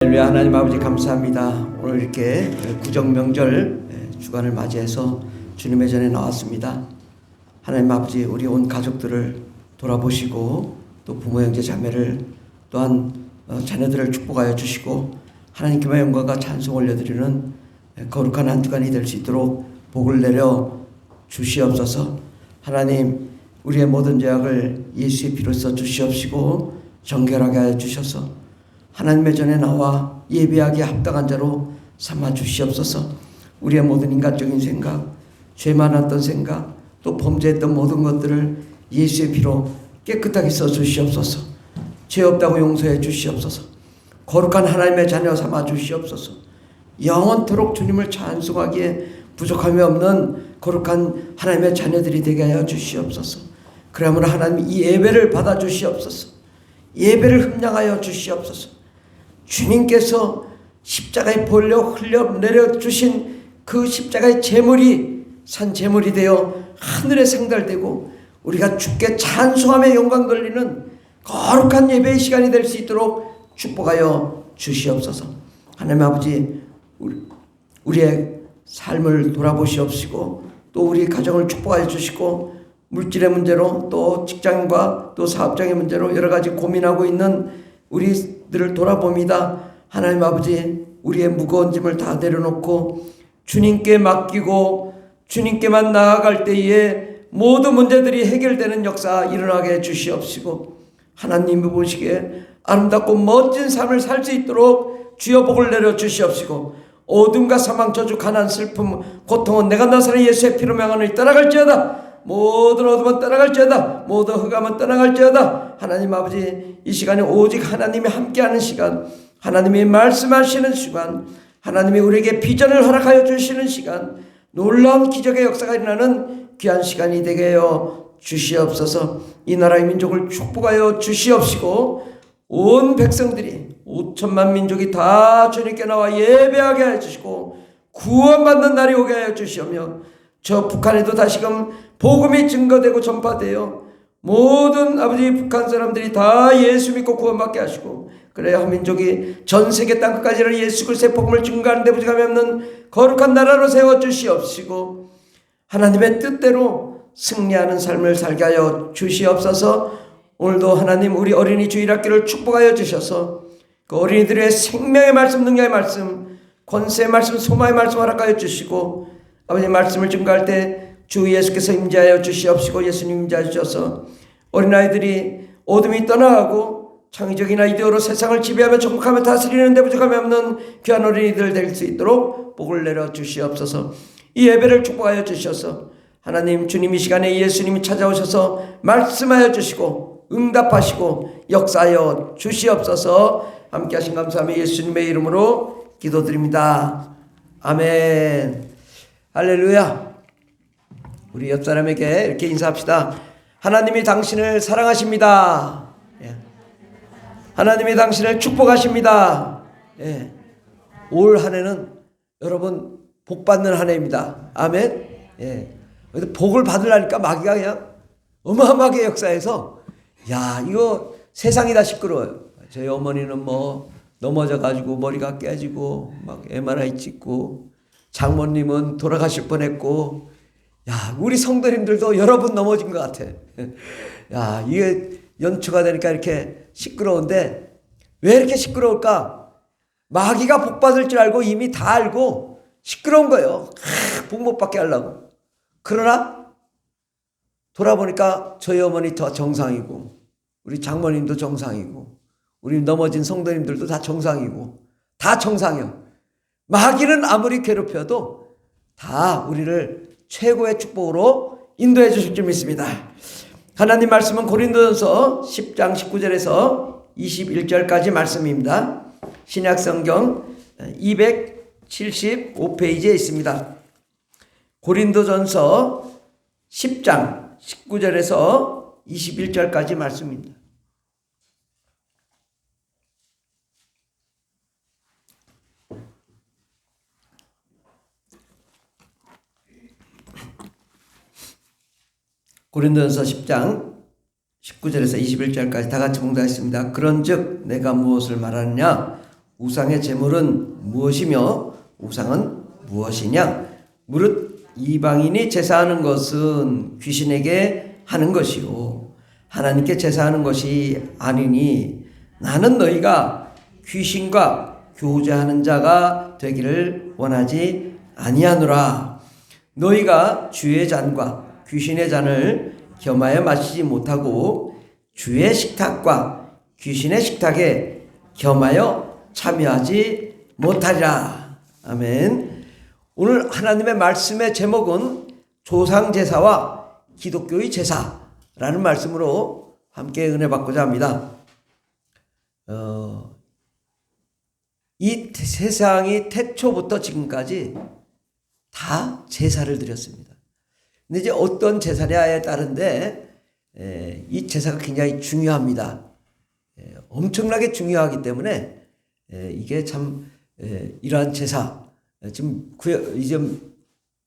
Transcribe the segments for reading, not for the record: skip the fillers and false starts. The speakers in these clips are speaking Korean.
할렐루야. 하나님 아버지 감사합니다. 오늘 이렇게 구정명절 주간을 맞이해서 주님의 전에 나왔습니다. 하나님 아버지, 우리 온 가족들을 돌아보시고 또 부모 형제 자매를 또한 자녀들을 축복하여 주시고 하나님께만 영광과 찬송 올려드리는 거룩한 한 주간이 될 수 있도록 복을 내려 주시옵소서. 하나님, 우리의 모든 죄악을 예수의 피로 써 주시옵시고 정결하게 하여 주셔서 하나님의 전에 나와 예배하기에 합당한 자로 삼아 주시옵소서. 우리의 모든 인간적인 생각, 죄 많았던 생각, 또 범죄했던 모든 것들을 예수의 피로 깨끗하게 써 주시옵소서. 죄 없다고 용서해 주시옵소서. 거룩한 하나님의 자녀 삼아 주시옵소서. 영원토록 주님을 찬송하기에 부족함이 없는 거룩한 하나님의 자녀들이 되게 하여 주시옵소서. 그러므로 하나님 이 예배를 받아 주시옵소서. 예배를 흠량하여 주시옵소서. 주님께서 십자가에 흘려 내려주신 그 십자가의 제물이 산 제물이 되어 하늘에 상달되고 우리가 주께 찬송하며 영광 돌리는 거룩한 예배의 시간이 될 수 있도록 축복하여 주시옵소서. 하나님 아버지, 우리의 삶을 돌아보시옵시고 또 우리 가정을 축복하여 주시고 물질의 문제로 또 직장과 또 사업장의 문제로 여러 가지 고민하고 있는 우리들을 돌아봅니다. 하나님 아버지, 우리의 무거운 짐을 다 내려놓고 주님께 맡기고 주님께만 나아갈 때에 모든 문제들이 해결되는 역사 일어나게 해주시옵시고 하나님이 보시기에 아름답고 멋진 삶을 살 수 있도록 주여 복을 내려 주시옵시고 어둠과 사망, 저주, 가난, 슬픔, 고통은 내가 나사렛 예수의 피로 명하노니 떠나갈지어다. 모든 어둠은 떠나갈지어다. 모든 흑암은 떠나갈지어다. 하나님 아버지, 이 시간에 오직 하나님이 함께하는 시간, 하나님이 말씀하시는 시간, 하나님이 우리에게 비전을 허락하여 주시는 시간, 놀라운 기적의 역사가 일어나는 귀한 시간이 되게 하여 주시옵소서. 이 나라의 민족을 축복하여 주시옵시고 온 백성들이 5천만 민족이 다 주님께 나와 예배하게 하여 주시고 구원받는 날이 오게 하여 주시오며 저 북한에도 다시금 복음이 증거되고 전파되어 모든 아버지 북한 사람들이 다 예수 믿고 구원받게 하시고 그래야 한민족이 전 세계 땅끝까지 예수 그리스도의 복음을 증거하는 데 부족함이 없는 거룩한 나라로 세워주시옵시고 하나님의 뜻대로 승리하는 삶을 살게 하여 주시옵소서. 오늘도 하나님 우리 어린이 주일학교를 축복하여 주셔서 그 어린이들의 생명의 말씀, 능력의 말씀, 권세의 말씀, 소망의 말씀 허락하여 주시고 아버지 말씀을 증거할 때 주 예수께서 임재하여 주시옵시고 예수님 임재하여 주셔서 어린아이들이 어둠이 떠나가고 창의적인 아이디어로 세상을 지배하며 정복하며 다스리는 데 부족함이 없는 귀한 어린이들 될 수 있도록 복을 내려 주시옵소서. 이 예배를 축복하여 주셔서 하나님 주님 이 시간에 예수님이 찾아오셔서 말씀하여 주시고 응답하시고 역사하여 주시옵소서. 함께 하신 감사하며 예수님의 이름으로 기도드립니다. 아멘. 할렐루야. 우리 옆 사람에게 이렇게 인사합시다. 하나님이 당신을 사랑하십니다. 예. 하나님이 당신을 축복하십니다. 예. 올 한 해는 여러분 복 받는 한 해입니다. 아멘. 예. 복을 받으려니까 마귀가 그냥 어마어마하게 역사해서 야, 이거 세상이 다 시끄러워요. 저희 어머니는 뭐 넘어져가지고 머리가 깨지고 막 MRI 찍고 장모님은 돌아가실 뻔했고 야, 우리 성도님들도 여러 분 넘어진 것 같아. 야, 이게 연초가 되니까 이렇게 시끄러운데 왜 이렇게 시끄러울까? 마귀가 복 받을 줄 알고 이미 다 알고 시끄러운 거예요. 복 못 받게 하려고. 그러나 돌아보니까 저희 어머니 더 정상이고 우리 장모님도 정상이고 우리 넘어진 성도님들도 다 정상이고 다 정상이요. 마귀는 아무리 괴롭혀도 다 우리를 최고의 축복으로 인도해 주실 줄 믿습니다. 하나님 말씀은 고린도전서 10장 19절에서 21절까지 말씀입니다. 신약성경 275페이지에 있습니다. 고린도전서 10장 19절에서 21절까지 말씀입니다. 고린도전서 10장 19절에서 21절까지 다 같이 봉독하겠습니다. 그런즉 내가 무엇을 말하느냐? 우상의 제물은 무엇이며 우상은 무엇이냐? 무릇 이방인이 제사하는 것은 귀신에게 하는 것이요 하나님께 제사하는 것이 아니니 나는 너희가 귀신과 교제하는 자가 되기를 원하지 아니하노라. 너희가 주의 잔과 귀신의 잔을 겸하여 마시지 못하고 주의 식탁과 귀신의 식탁에 겸하여 참여하지 못하리라. 아멘. 오늘 하나님의 말씀의 제목은 조상제사와 기독교의 제사라는 말씀으로 함께 은혜 받고자 합니다. 이 세상이 태초부터 지금까지 다 제사를 드렸습니다. 근데 이제 어떤 제사냐에 따른데 이 제사가 굉장히 중요합니다. 엄청나게 중요하기 때문에 이게 참 이러한 제사 지금 이제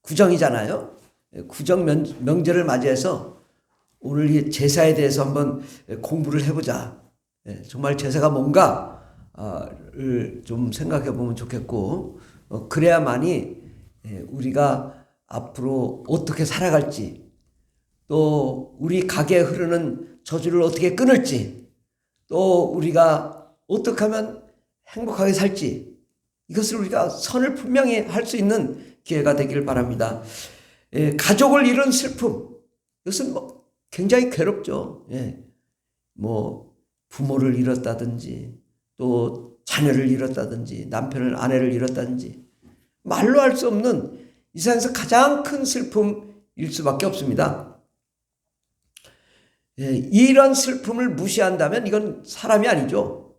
구정이잖아요. 구정 명절을 맞이해서 오늘 이 제사에 대해서 한번 공부를 해보자. 정말 제사가 뭔가를 좀 생각해 보면 좋겠고 그래야만이 우리가 앞으로 어떻게 살아갈지 또 우리 가게에 흐르는 저주를 어떻게 끊을지 또 우리가 어떻게 하면 행복하게 살지 이것을 우리가 선을 분명히 할 수 있는 기회가 되길 바랍니다. 가족을 잃은 슬픔 이것은 뭐 굉장히 괴롭죠. 뭐 부모를 잃었다든지 또 자녀를 잃었다든지 남편을 아내를 잃었다든지 말로 할 수 없는 이 세상에서 가장 큰 슬픔일 수밖에 없습니다. 이런 슬픔을 무시한다면 이건 사람이 아니죠.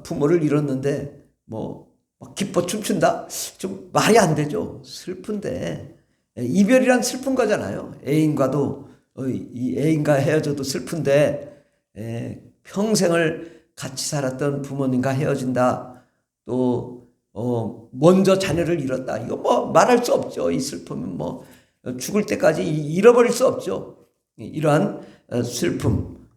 부모를 잃었는데 뭐 기뻐 춤춘다? 좀 말이 안 되죠. 슬픈데 이별이란 슬픈 거잖아요. 애인과도 이 애인과 헤어져도 슬픈데 평생을 같이 살았던 부모님과 헤어진다. 또 먼저 자녀를 잃었다. 이거 뭐 말할 수 없죠. 이 슬픔은 뭐 죽을 때까지 잃어버릴 수 없죠. 이러한 슬픔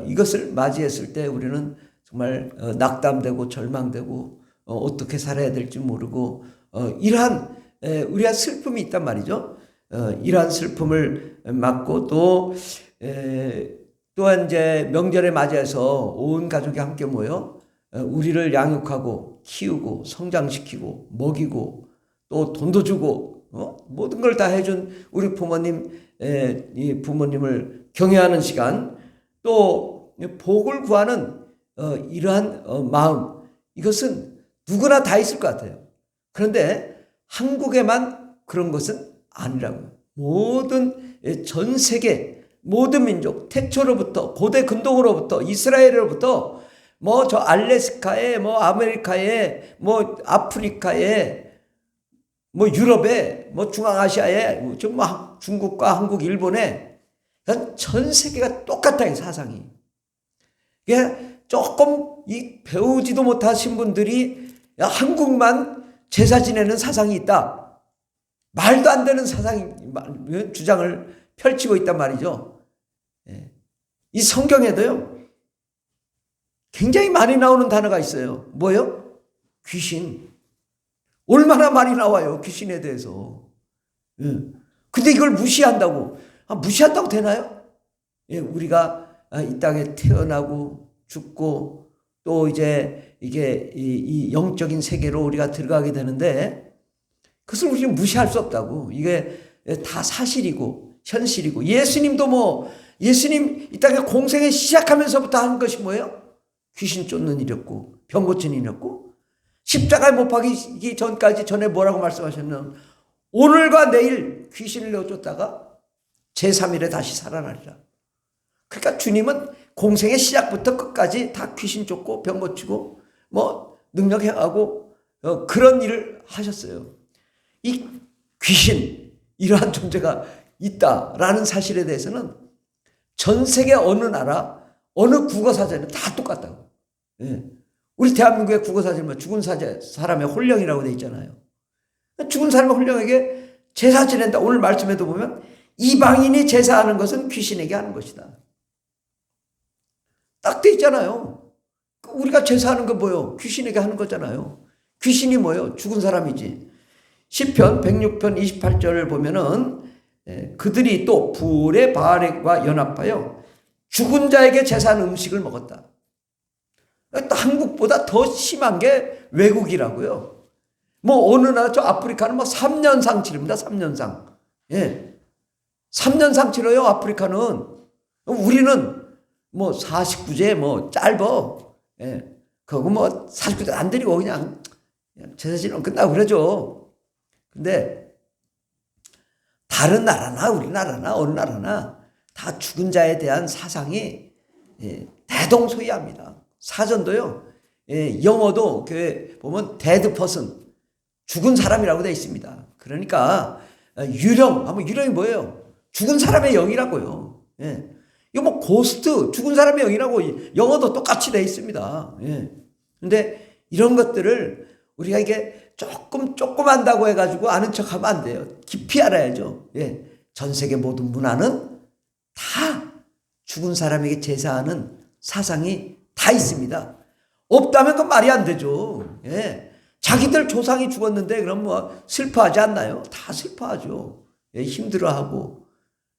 이것을 맞이했을 때 우리는 정말 낙담되고 절망되고 어떻게 살아야 될지 모르고 이러한 우리가 슬픔이 있단 말이죠. 이러한 슬픔을 맞고 또한 이제 명절에 맞이해서 온 가족이 함께 모여 우리를 양육하고 키우고 성장시키고 먹이고 또 돈도 주고 모든 걸 다 해준 우리 부모님 이 부모님을 경외하는 시간 또 복을 구하는 이러한 마음 이것은 누구나 다 있을 것 같아요. 그런데 한국에만 그런 것은 아니라고요. 모든 전 세계 모든 민족 태초로부터 고대 근동으로부터 이스라엘로부터 뭐 저 알래스카에 뭐 아메리카에 뭐 아프리카에 뭐 유럽에 뭐 중앙아시아에 정말 중국과 한국 일본에 전 세계가 똑같아요. 사상이. 이게 조금 이 배우지도 못하신 분들이 한국만 제사 지내는 사상이 있다. 말도 안 되는 사상 주장을 펼치고 있단 말이죠. 이 성경에도요. 굉장히 많이 나오는 단어가 있어요. 뭐요? 귀신. 얼마나 많이 나와요. 귀신에 대해서. 근데 이걸 무시한다고. 무시한다고 되나요? 우리가 이 땅에 태어나고 죽고 또 이제 이게 이 영적인 세계로 우리가 들어가게 되는데 그것을 우리는 무시할 수 없다고. 이게 다 사실이고 현실이고 예수님도 뭐 예수님 이 땅에 공생에 시작하면서부터 한 것이 뭐예요? 귀신 쫓는 일이었고 병 고치는 일이었고 십자가에 못 박히기 전까지 전에 뭐라고 말씀하셨냐면 오늘과 내일 귀신을 내쫓다가 제3일에 다시 살아나리라. 그러니까 주님은 공생의 시작부터 끝까지 다 귀신 쫓고 병 고치고 뭐 능력 행하고 그런 일을 하셨어요. 이 귀신 이러한 존재가 있다라는 사실에 대해서는 전 세계 어느 나라 어느 국어사전에 다 똑같다고. 우리 대한민국의 국어사전에 죽은 사람의 혼령이라고 돼 있잖아요. 죽은 사람의 혼령에게 제사 지낸다. 오늘 말씀에도 보면 이방인이 제사하는 것은 귀신에게 하는 것이다. 딱 돼 있잖아요. 우리가 제사하는 거 뭐예요? 귀신에게 하는 거잖아요. 귀신이 뭐예요? 죽은 사람이지. 시편 106편 28절을 보면은 그들이 또 불의 바알과 연합하여 죽은 자에게 제사하는 음식을 먹었다. 한국보다 더 심한 게 외국이라고요. 뭐 어느 나라 저 아프리카는 뭐 3년상 치릅니다. 3년상. 예. 3년상 치러요. 아프리카는. 우리는 뭐 49제 뭐 짧어. 예. 그거 뭐 49제 안 드리고 그냥 제사 지내면 끝나고 그러죠. 근데 다른 나라나 우리나라나 어느 나라나 다 죽은 자에 대한 사상이 대동소이합니다. 사전도요. 영어도 보면 dead person, 죽은 사람이라고 되어 있습니다. 그러니까 유령, 하면 유령이 뭐예요? 죽은 사람의 영이라고요. 예. 이거 뭐 고스트, 죽은 사람의 영이라고 영어도 똑같이 되어 있습니다. 예. 근데 이런 것들을 우리가 이게 조금 한다고 해가지고 아는 척 하면 안 돼요. 깊이 알아야죠. 예. 전 세계 모든 문화는 다 죽은 사람에게 제사하는 사상이 다 있습니다. 없다면 그 말이 안 되죠. 예. 자기들 조상이 죽었는데 그럼 뭐 슬퍼하지 않나요? 다 슬퍼하죠. 예. 힘들어하고.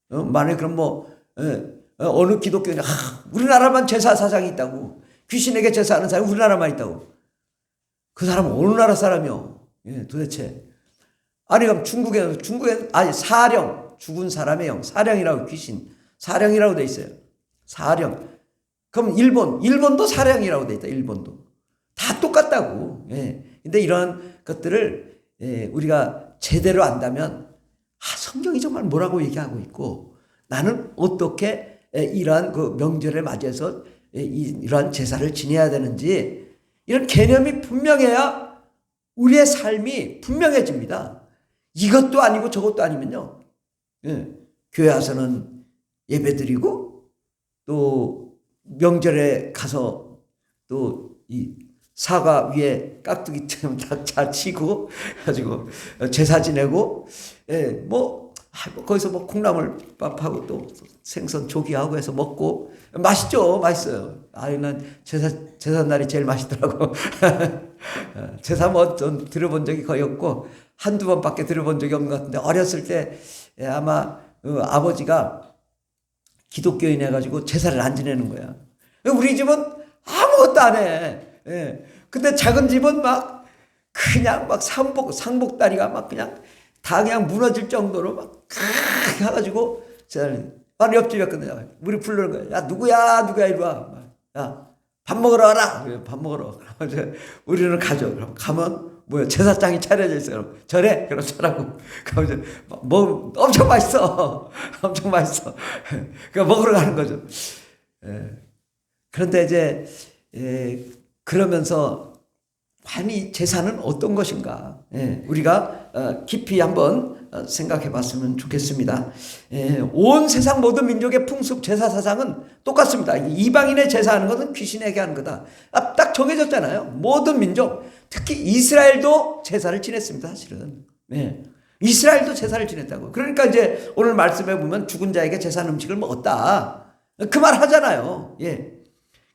만약에 그럼 뭐, 어느 기독교는, 우리나라만 제사 사상이 있다고. 귀신에게 제사하는 사람이 우리나라만 있다고. 그 사람은 어느 나라 사람이요? 예, 도대체. 아니, 그럼 중국엔, 아니, 사령, 죽은 사람의 영, 사령이라고 귀신, 사령이라고 돼 있어요. 사령. 그럼 일본도 사령이라고 돼 있다, 일본도. 다 똑같다고. 예. 근데 이런 것들을, 우리가 제대로 안다면, 성경이 정말 뭐라고 얘기하고 있고, 나는 어떻게 이러한 그 명절을 맞이해서 이러한 제사를 지내야 되는지, 이런 개념이 분명해야 우리의 삶이 분명해집니다. 이것도 아니고 저것도 아니면요. 예, 교회 와서는 예배드리고 또 명절에 가서 또 이 사과 위에 깍두기 잘 치고 가지고 제사 지내고 뭐 거기서 뭐 콩나물밥하고 또 생선 조기하고 해서 먹고 맛있죠. 맛있어요. 아유, 난 제사 날이 제일 맛있더라고. 제사 뭐 전 들어본 적이 거의 없고 한두 번밖에 들어본 적이 없는 것 같은데 어렸을 때 아마 아버지가 기독교인 해가지고 제사를 안 지내는 거야. 우리 집은 아무것도 안 해. 예. 근데 작은 집은 막 그냥 막 상복다리가 막 그냥 다 그냥 무너질 정도로 막 해가지고 바로 옆집이었거든요. 우리 부르는 거예요. 야 누구야 이리 와. 야 밥 먹으러 와라. 밥 먹으러. 우리는 가죠. 그럼 가면 뭐야 제사장이 차려져 있어요. 저래. 그럼 저라고. 그럼 뭐 엄청 맛있어. 엄청 맛있어. 그러니까 먹으러 가는 거죠. 그런데 이제 그러면서 아니 제사는 어떤 것인가? 우리가 깊이 한번 생각해 봤으면 좋겠습니다. 온 세상 모든 민족의 풍습 제사 사상은 똑같습니다. 이방인의 제사하는 것은 귀신에게 하는 거다. 딱 정해졌잖아요. 모든 민족, 특히 이스라엘도 제사를 지냈습니다. 사실은. 이스라엘도 제사를 지냈다고. 그러니까 이제 오늘 말씀에 보면 죽은 자에게 제사한 음식을 먹었다. 그 말 하잖아요.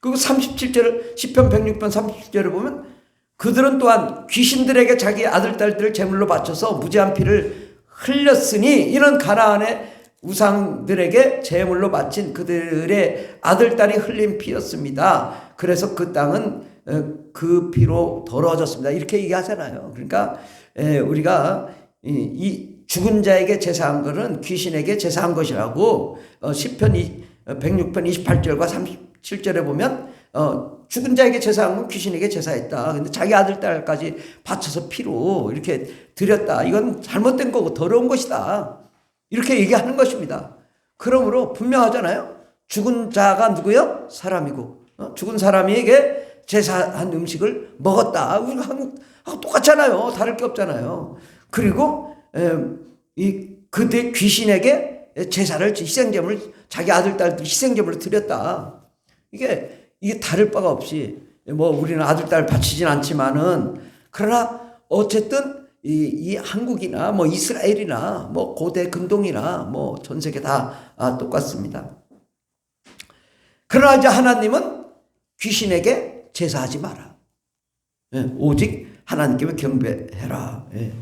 그리고 37절을 시편 106편 37절을 보면 그들은 또한 귀신들에게 자기 아들 딸들을 제물로 바쳐서 무죄한 피를 흘렸으니 이는 가나안의 우상들에게 제물로 바친 그들의 아들 딸이 흘린 피였습니다. 그래서 그 땅은 그 피로 더러워졌습니다. 이렇게 얘기하잖아요. 그러니까 우리가 이 죽은 자에게 제사한 것은 귀신에게 제사한 것이라고 시편 106편 28절과 37절에 보면 죽은 자에게 제사한 건 귀신에게 제사했다. 근데 자기 아들 딸까지 바쳐서 피로 이렇게 드렸다. 이건 잘못된 거고 더러운 것이다. 이렇게 얘기하는 것입니다. 그러므로 분명하잖아요. 죽은 자가 누구요? 사람이고 죽은 사람에게 제사한 음식을 먹었다. 우리가 한국하고 똑같잖아요. 다를 게 없잖아요. 그리고 그때 귀신에게 제사를 희생제물 자기 아들 딸들 희생제물로 드렸다. 이게 다를 바가 없이 뭐 우리는 아들 딸 바치진 않지만은 그러나 어쨌든 이 한국이나 뭐 이스라엘이나 뭐 고대 근동이나 뭐 전 세계 다 똑같습니다. 그러나 이제 하나님은 귀신에게 제사하지 마라. 예, 오직 하나님께 경배해라. 예.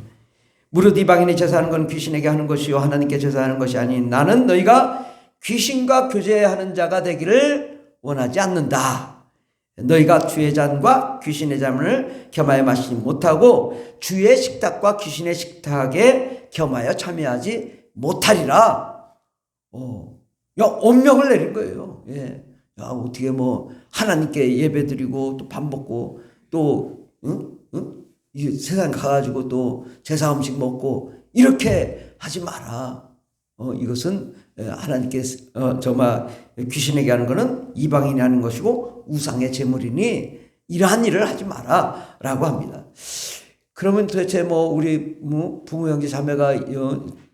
무릇 이방인이 제사하는 건 귀신에게 하는 것이요 하나님께 제사하는 것이 아닌 나는 너희가 귀신과 교제하는 자가 되기를 원하지 않는다. 너희가 주의 잔과 귀신의 잔을 겸하여 마시지 못하고 주의 식탁과 귀신의 식탁에 겸하여 참여하지 못하리라. 야, 엄명을 내린 거예요. 예. 야, 어떻게 뭐 하나님께 예배드리고 또 밥 먹고 또 이 세상 가가지고 또 제사 음식 먹고 이렇게 하지 마라. 이것은 하나님께 정말 귀신에게 하는 것은 이방인이 하는 것이고 우상의 제물이니 이러한 일을 하지 마라라고 합니다. 그러면 도대체 뭐 우리 부모 형제 자매가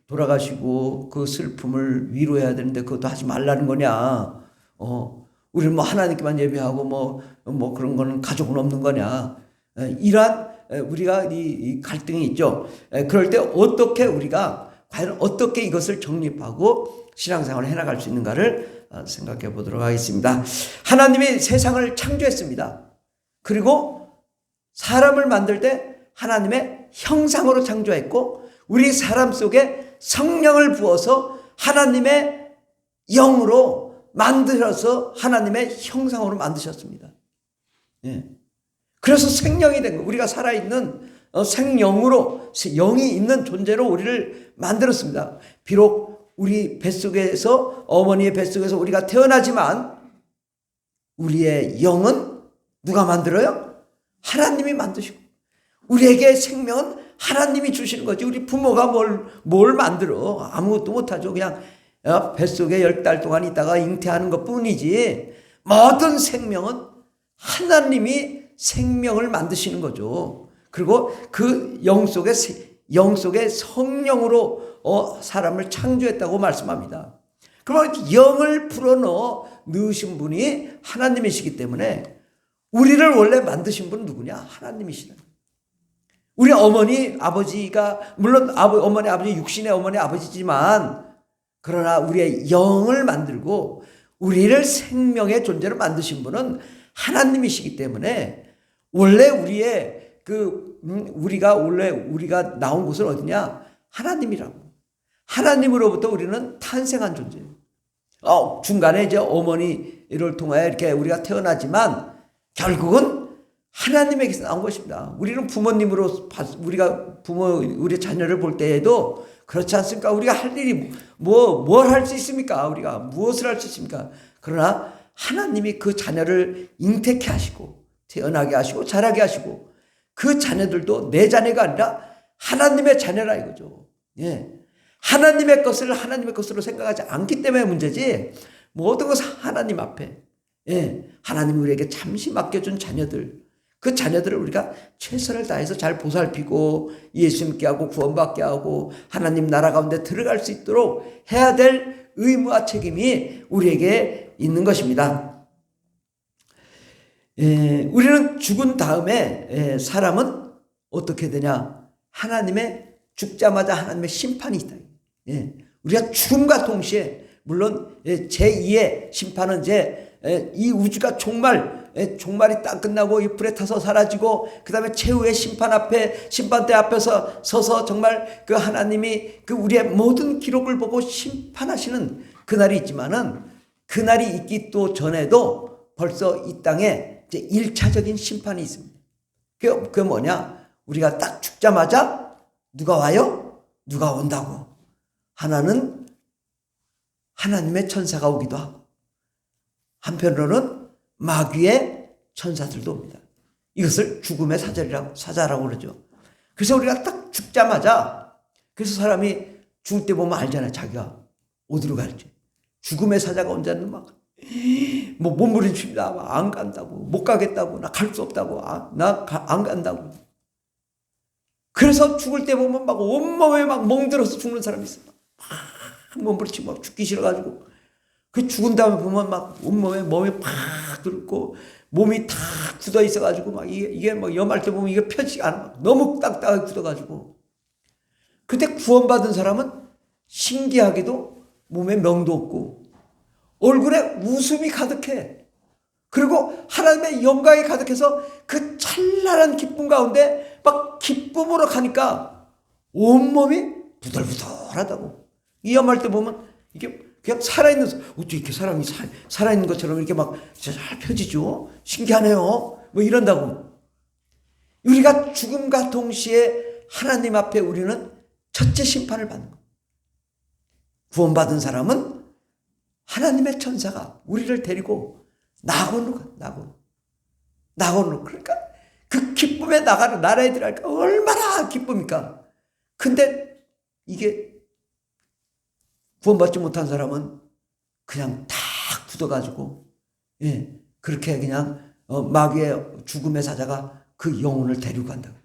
돌아가시고 그 슬픔을 위로해야 되는데 그것도 하지 말라는 거냐? 우리는 뭐 하나님께만 예배하고 뭐 그런 거는 가족은 없는 거냐? 이러한 우리가 이 갈등이 있죠. 그럴 때 어떻게 우리가 과연 어떻게 이것을 정립하고 신앙생활을 해나갈 수 있는가를 생각해 보도록 하겠습니다. 하나님이 세상을 창조했습니다. 그리고 사람을 만들 때 하나님의 형상으로 창조했고 우리 사람 속에 성령을 부어서 하나님의 영으로 만들어서 하나님의 형상으로 만드셨습니다. 예. 그래서 생명이 된 거, 우리가 살아있는 생명으로, 영이 있는 존재로 우리를 만들었습니다. 비록 우리 뱃속에서, 어머니의 뱃속에서 우리가 태어나지만 우리의 영은 누가 만들어요? 하나님이 만드시고 우리에게 생명은 하나님이 주시는 거지. 우리 부모가 뭘 만들어? 아무것도 못하죠. 그냥 뱃속에 10달 동안 있다가 잉태하는 것 뿐이지. 모든 생명은 하나님이 생명을 만드시는 거죠. 그리고 그 영 속에 성령으로 사람을 창조했다고 말씀합니다. 그러면 영을 넣으신 분이 하나님이시기 때문에 우리를 원래 만드신 분은 누구냐? 하나님이시다. 우리 어머니 아버지가 물론 어머니 아버지 육신의 어머니 아버지지만 그러나 우리의 영을 만들고 우리를 생명의 존재로 만드신 분은 하나님이시기 때문에 원래 우리가 나온 곳은 어디냐? 하나님이라고. 하나님으로부터 우리는 탄생한 존재예요. 중간에 이제 어머니를 통하여 이렇게 우리가 태어나지만 결국은 하나님에게서 나온 것입니다. 우리는 부모님으로 우리 자녀를 볼 때에도 그렇지 않습니까? 우리가 할 일이 뭘 할 수 있습니까? 우리가 무엇을 할 수 있습니까? 그러나 하나님이 그 자녀를 잉태케 하시고 태어나게 하시고 자라게 하시고 그 자녀들도 내 자녀가 아니라 하나님의 자녀라 이거죠. 예. 하나님의 것으로 생각하지 않기 때문에 문제지 모든 것은 하나님 앞에 하나님이 우리에게 잠시 맡겨준 자녀들 그 자녀들을 우리가 최선을 다해서 잘 보살피고 예수님께 하고 구원받게 하고 하나님 나라 가운데 들어갈 수 있도록 해야 될 의무와 책임이 우리에게 있는 것입니다. 우리는 죽은 다음에 사람은 어떻게 되냐? 죽자마자 하나님의 심판이 있다. 우리가 죽음과 동시에 물론 제2의 심판은 이제 이 우주가 종말이 딱 끝나고 이 불에 타서 사라지고 그 다음에 최후의 심판대 앞에서 서서 정말 그 하나님이 그 우리의 모든 기록을 보고 심판하시는 그날이 있지만은 그날이 있기 또 전에도 벌써 이 땅에 이제 1차적인 심판이 있습니다. 그게 뭐냐? 우리가 딱 죽자마자 누가 와요? 누가 온다고. 하나는 하나님의 천사가 오기도 하고 한편으로는 마귀의 천사들도 옵니다. 이것을 죽음의 사자라고 그러죠. 그래서 우리가 딱 죽자마자 그래서 사람이 죽을 때 보면 알잖아요. 자기가 어디로 갈지. 죽음의 사자가 온다는 몸부림칩니다. 안 간다고. 못 가겠다고. 나 갈 수 없다고. 나 안 간다고. 그래서 죽을 때 보면 막 온몸에 막 멍들어서 죽는 사람이 있어요. 막 몸부림치고 막 죽기 싫어가지고. 그 죽은 다음에 보면 막 몸이 팍 들고 몸이 다 굳어 있어가지고 막 이게 막 염할 때 보면 이게 펴지가 않아. 너무 딱딱하게 굳어가지고. 그때 구원받은 사람은 신기하게도 몸에 명도 없고 얼굴에 웃음이 가득해. 그리고 하나님의 영광이 가득해서 그 찬란한 기쁨 가운데 막 기쁨으로 가니까 온몸이 부들부들하다고. 이 연말 때 보면 이게 그냥 살아있는, 어떻게 이렇게 사람이 살아있는 것처럼 이렇게 막 잘 펴지죠? 신기하네요. 뭐 이런다고. 우리가 죽음과 동시에 하나님 앞에 우리는 첫째 심판을 받는 거예요. 구원받은 사람은 하나님의 천사가 우리를 데리고 낙원으로 가, 낙원으로. 그러니까 그 기쁨에 나가는 나라에 들어갈까 얼마나 기쁩니까? 근데 이게 구원받지 못한 사람은 그냥 다 굳어가지고, 예, 그렇게 그냥 마귀의 죽음의 사자가 그 영혼을 데리고 간다고.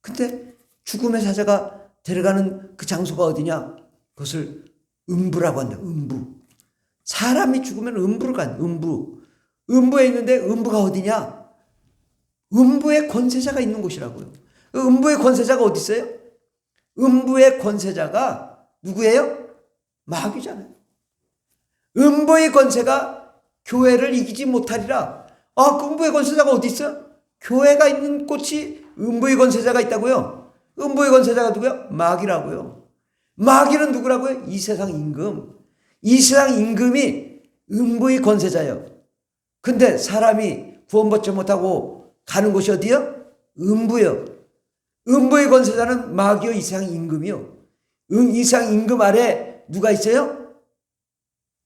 근데 죽음의 사자가 데려가는 그 장소가 어디냐? 그것을 음부라고 한다. 음부. 사람이 죽으면 음부를 간다. 음부. 음부에 있는데 음부가 어디냐? 음부의 권세자가 있는 곳이라고요. 음부의 권세자가 어디 있어요? 음부의 권세자가 누구예요? 마귀잖아요. 음부의 권세가 교회를 이기지 못하리라. 그 음부의 권세자가 어디 있어요? 교회가 있는 곳이 음부의 권세자가 있다고요. 음부의 권세자가 누구요? 마귀라고요. 마귀는 누구라고요? 이 세상 임금. 이 세상 임금이 음부의 권세자예요. 근데 사람이 구원받지 못하고 가는 곳이 어디요? 음부요. 음부의 권세자는 마귀요, 이 세상 임금이요. 이 세상 임금 아래 누가 있어요?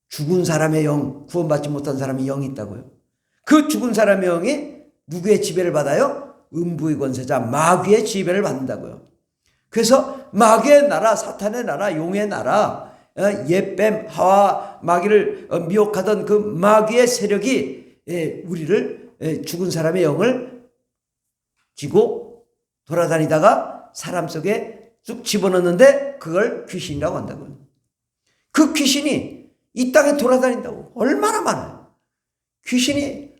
죽은 사람의 영, 구원받지 못한 사람의 영이 있다고요. 그 죽은 사람의 영이 누구의 지배를 받아요? 음부의 권세자 마귀의 지배를 받는다고요. 그래서 마귀의 나라, 사탄의 나라, 용의 나라, 옛뱀 하와 마귀를 미혹하던 그 마귀의 세력이 우리를 죽은 사람의 영을 쥐고 돌아다니다가 사람 속에 쑥 집어넣는데 그걸 귀신이라고 한다고요. 그 귀신이 이 땅에 돌아다닌다고. 얼마나 많아요. 귀신이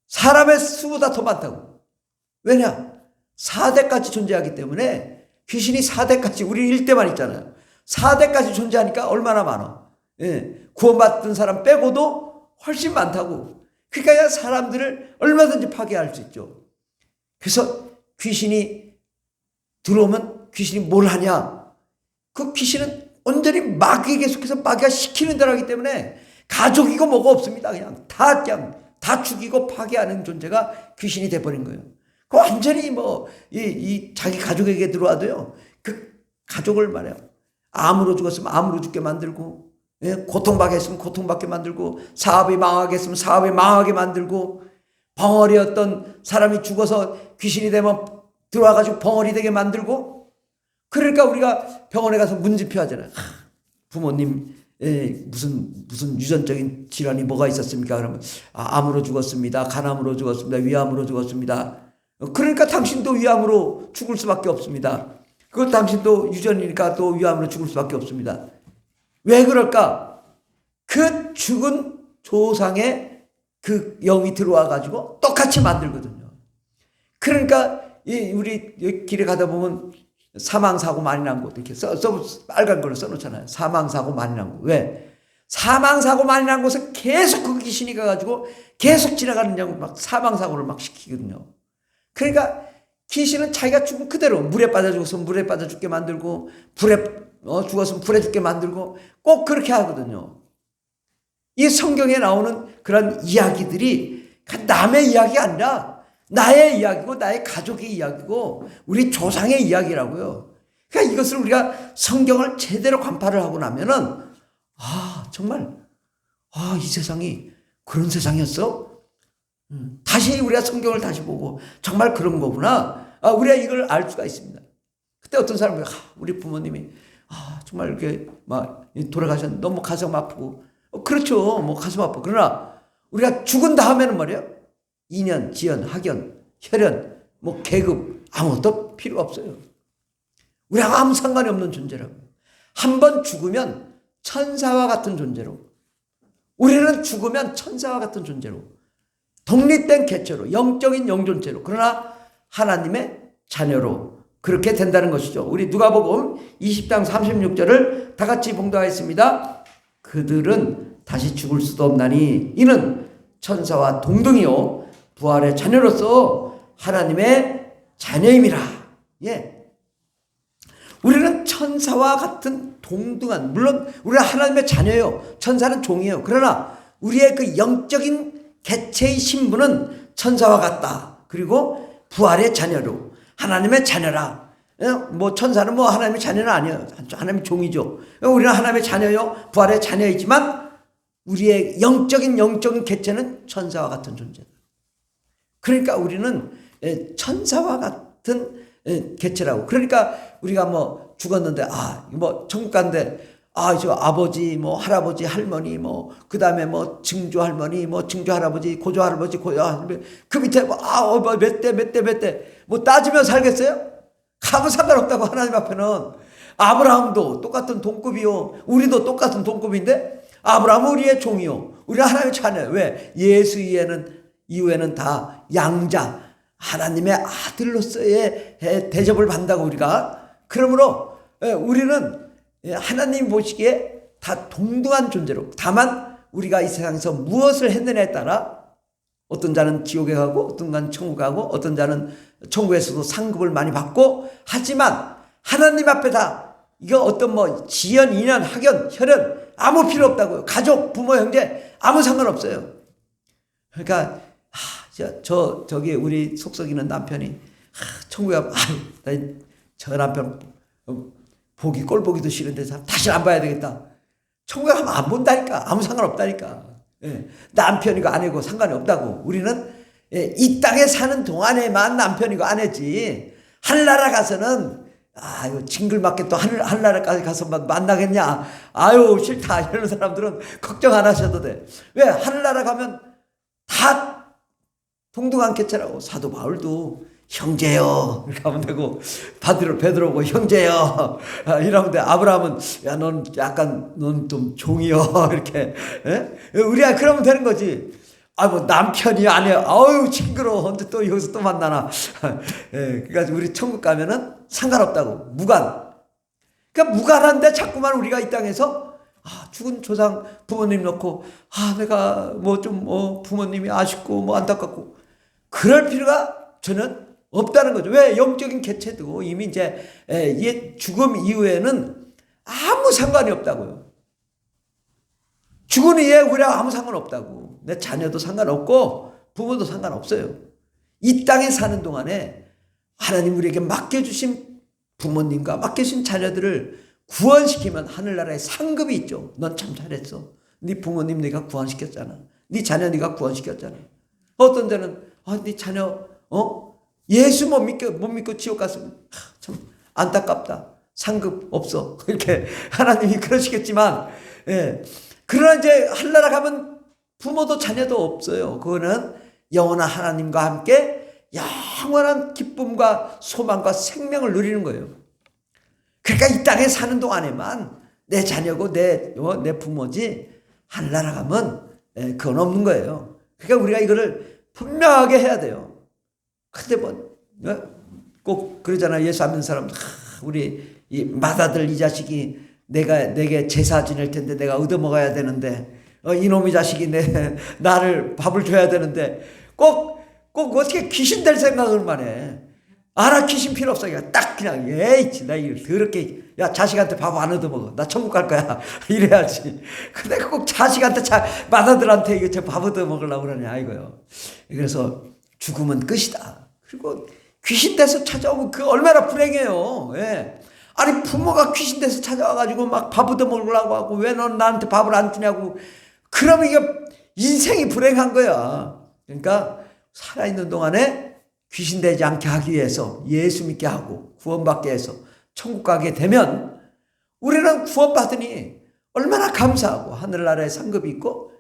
사람의 수보다 더 많다고. 왜냐? 4대까지 존재하기 때문에 귀신이 4대까지, 우리 1대만 있잖아요. 4대까지 존재하니까 얼마나 많아. 예, 구원받은 사람 빼고도 훨씬 많다고. 그러니까 사람들을 얼마든지 파괴할 수 있죠. 그래서 귀신이 들어오면 귀신이 뭘 하냐? 그 귀신은 온전히 마귀에 계속해서 마귀가 시키는 대로 하기 때문에 가족이고 뭐가 없습니다. 그냥 다 죽이고 파괴하는 존재가 귀신이 돼버린 거예요. 그 완전히 자기 가족에게 들어와도요, 그 가족을 말해요. 암으로 죽었으면 암으로 죽게 만들고, 예? 고통받게 했으면 고통받게 만들고, 사업이 망하게 했으면 사업이 망하게 만들고, 벙어리였던 사람이 죽어서 귀신이 되면 들어와가지고 벙어리 되게 만들고. 그러니까 우리가 병원에 가서 문진표 하잖아요. 부모님 무슨 유전적인 질환이 뭐가 있었습니까? 그러면 암으로 죽었습니다. 간암으로 죽었습니다. 위암으로 죽었습니다. 그러니까 당신도 위암으로 죽을 수밖에 없습니다. 그건 당신도 유전이니까 또 위암으로 죽을 수밖에 없습니다. 왜 그럴까? 그 죽은 조상의 그 영이 들어와 가지고 똑같이 만들거든요. 그러니까 우리 길에 가다 보면 사망사고 많이 난 곳 이렇게 빨간 걸로 써놓잖아요. 사망사고 많이 난 곳. 왜? 사망사고 많이 난 곳은 계속 그 귀신이 가가지고 계속 지나가는 양 막 사망사고를 막 시키거든요. 그러니까 귀신은 자기가 죽은 그대로 물에 빠져 죽었으면 물에 빠져 죽게 만들고, 불에 죽었으면 불에 죽게 만들고, 꼭 그렇게 하거든요. 이 성경에 나오는 그런 이야기들이 남의 이야기가 아니라 나의 이야기고, 나의 가족의 이야기고, 우리 조상의 이야기라고요. 그러니까 이것을 우리가 성경을 제대로 관파를 하고 나면은, 정말, 이 세상이 그런 세상이었어? 다시 우리가 성경을 다시 보고, 정말 그런 거구나. 우리가 이걸 알 수가 있습니다. 그때 어떤 사람이, 우리 부모님이, 정말 이렇게 막 돌아가셨는데 너무 가슴 아프고, 그렇죠. 뭐 가슴 아파. 그러나 우리가 죽은 다음에는 말이에요. 인연, 지연, 학연, 혈연, 계급 아무것도 필요 없어요. 우리하고 아무 상관이 없는 존재라고. 한 번 죽으면 천사와 같은 존재로, 우리는 죽으면 천사와 같은 존재로, 독립된 개체로, 영적인 영존체로, 그러나 하나님의 자녀로 그렇게 된다는 것이죠. 우리 누가복음 20장 36절을 다 같이 봉독하겠습니다. 그들은 다시 죽을 수도 없나니 이는 천사와 동등이요 부활의 자녀로서 하나님의 자녀임이라. 예. 우리는 천사와 같은 동등한, 물론 우리는 하나님의 자녀예요. 천사는 종이에요. 그러나 우리의 그 영적인 개체의 신분은 천사와 같다. 그리고 부활의 자녀로 하나님의 자녀라. 뭐 천사는 뭐 하나님의 자녀는 아니에요. 하나님의 종이죠. 우리는 하나님의 자녀요 부활의 자녀이지만 우리의 영적인 개체는 천사와 같은 존재다. 그러니까 우리는 천사와 같은 개체라고. 그러니까 우리가 뭐 죽었는데 뭐 천국 간데 저 아버지 뭐 할아버지 할머니 뭐 그다음에 뭐 증조 할머니 뭐 증조 할아버지 고조 할아버지 고조 할머니 그 밑에 몇 대 뭐 따지면 살겠어요? 아무 상관없다고. 하나님 앞에는 아브라함도 똑같은 동급이요 우리도 똑같은 동급인데 아브라함은 우리의 종이요 우리는 하나님의 자녀. 왜? 예수 이후에는 다 양자 하나님의 아들로서의 대접을 받는다고. 우리가 그러므로 우리는 하나님 보시기에 다 동등한 존재로, 다만 우리가 이 세상에서 무엇을 했느냐에 따라 어떤 자는 지옥에 가고 어떤 자는 천국 가고 어떤 자는 천국에서도 상급을 많이 받고, 하지만 하나님 앞에 다 이거 어떤 뭐 지연, 인연, 학연, 혈연 아무 필요 없다고요. 가족, 부모, 형제 아무 상관없어요. 그러니까 저기 우리 속썩이는 남편이 천국에 가면 저 남편 꼴보기도 싫은데 다시 안 봐야 되겠다. 천국에 가면 안 본다니까. 아무 상관없다니까. 남편이고 아내고 상관이 없다고. 우리는 이 땅에 사는 동안에만 남편이고 아내지, 하늘나라 가서는 이거 징글맞게 또 하늘나라까지 가서 만나겠냐. 아유 싫다. 이런 사람들은 걱정 안 하셔도 돼. 왜? 하늘나라 가면 다 동등한 개체라고. 사도 바울도 형제여 이렇게 하면 되고, 베드로고 형제여 이러면 돼. 아브라함은 넌 좀 종이여 이렇게. 우리가 그러면 되는 거지. 뭐 남편이 아니야. 아유 징그러워. 언제 또 여기서 또 만나나. 그러니까 우리 천국 가면은 상관없다고. 무관. 그러니까 무관한데 자꾸만 우리가 이 땅에서 죽은 조상 부모님 놓고 내가 뭐 좀 부모님이 아쉽고 뭐 안타깝고 그럴 필요가 전혀 없다는 거죠. 왜? 영적인 개체도 이미 이제 죽음 이후에는 아무 상관이 없다고요. 죽은 이후에 우리랑 아무 상관없다고. 내 자녀도 상관없고 부모도 상관없어요. 이 땅에 사는 동안에 하나님 우리에게 맡겨주신 부모님과 맡겨주신 자녀들을 구원시키면 하늘나라에 상급이 있죠. 넌 참 잘했어. 네 부모님 네가 구원시켰잖아. 네 자녀 네가 구원시켰잖아. 어떤 데는 네 자녀 예수 못 믿고 지옥 갔으면 참 안타깝다. 상급 없어. 이렇게 하나님이 그러시겠지만, 그러나 이제 하늘나라 가면 부모도 자녀도 없어요. 그거는 영원한 하나님과 함께 영원한 기쁨과 소망과 생명을 누리는 거예요. 그러니까 이 땅에 사는 동안에만 내 자녀고 내 부모지, 하늘나라 가면 그건 없는 거예요. 그러니까 우리가 이거를 분명하게 해야 돼요. 근데 꼭 그러잖아. 예수 안 믿는 사람, 우리 이 맏아들 이 자식이 내게 제사 지낼 텐데 내가 얻어먹어야 되는데, 이놈의 자식이 나를 밥을 줘야 되는데, 꼭 어떻게 귀신 될 생각을만 해. 귀신 필요 없어. 딱 그냥 나 이거 더럽게 자식한테 밥 안 얻어먹어. 나 천국 갈 거야. 이래야지. 근데 꼭 자식한테 맏아들한테 이거 밥 얻어먹으려고 그러냐 이거요. 그래서 죽음은 끝이다. 그리고 귀신 돼서 찾아오면 그 얼마나 불행해요. 아니 부모가 귀신 돼서 찾아와가지고 막 밥 얻어먹으려고 하고 왜 넌 나한테 밥을 안 주냐고. 그러면 이거 인생이 불행한 거야. 그러니까 살아있는 동안에 귀신 되지 않게 하기 위해서 예수 믿게 하고 구원받게 해서 천국 가게 되면 우리는 구원받으니 얼마나 감사하고 하늘나라에 상급이 있고,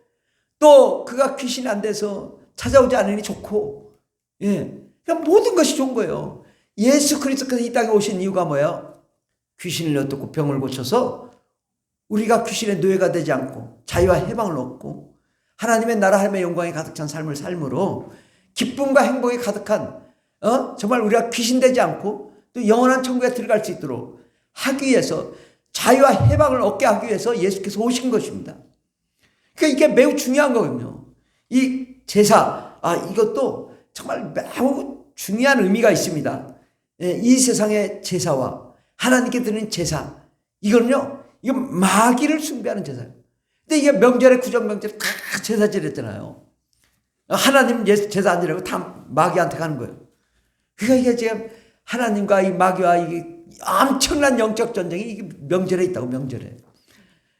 또 그가 귀신이 안 돼서 찾아오지 않으니 좋고, 그러니까 모든 것이 좋은 거예요. 예수 그리스도께서 이 땅에 오신 이유가 뭐예요? 귀신을 엿듣고 병을 고쳐서 우리가 귀신의 노예가 되지 않고 자유와 해방을 얻고 하나님의 나라 하나님의 영광이 가득 찬 삶을 삶으로 기쁨과 행복이 가득한 정말 우리가 귀신 되지 않고 또 영원한 천국에 들어갈 수 있도록 하기 위해서, 자유와 해방을 얻게 하기 위해서 예수께서 오신 것입니다. 그러니까 이게 매우 중요한 거거든요. 이 제사, 이것도 정말 매우 중요한 의미가 있습니다. 이 세상의 제사와 하나님께 드리는 제사, 이거는요, 이건 마귀를 숭배하는 제사예요. 근데 이게 명절에 구정명절에 다 제사 지냈잖아요. 하나님 제사 안 지내고 다 마귀한테 가는 거예요. 그러니까 이게 지금 하나님과 이 마귀와 이게 엄청난 영적 전쟁이 이게 명절에 있다고, 명절에.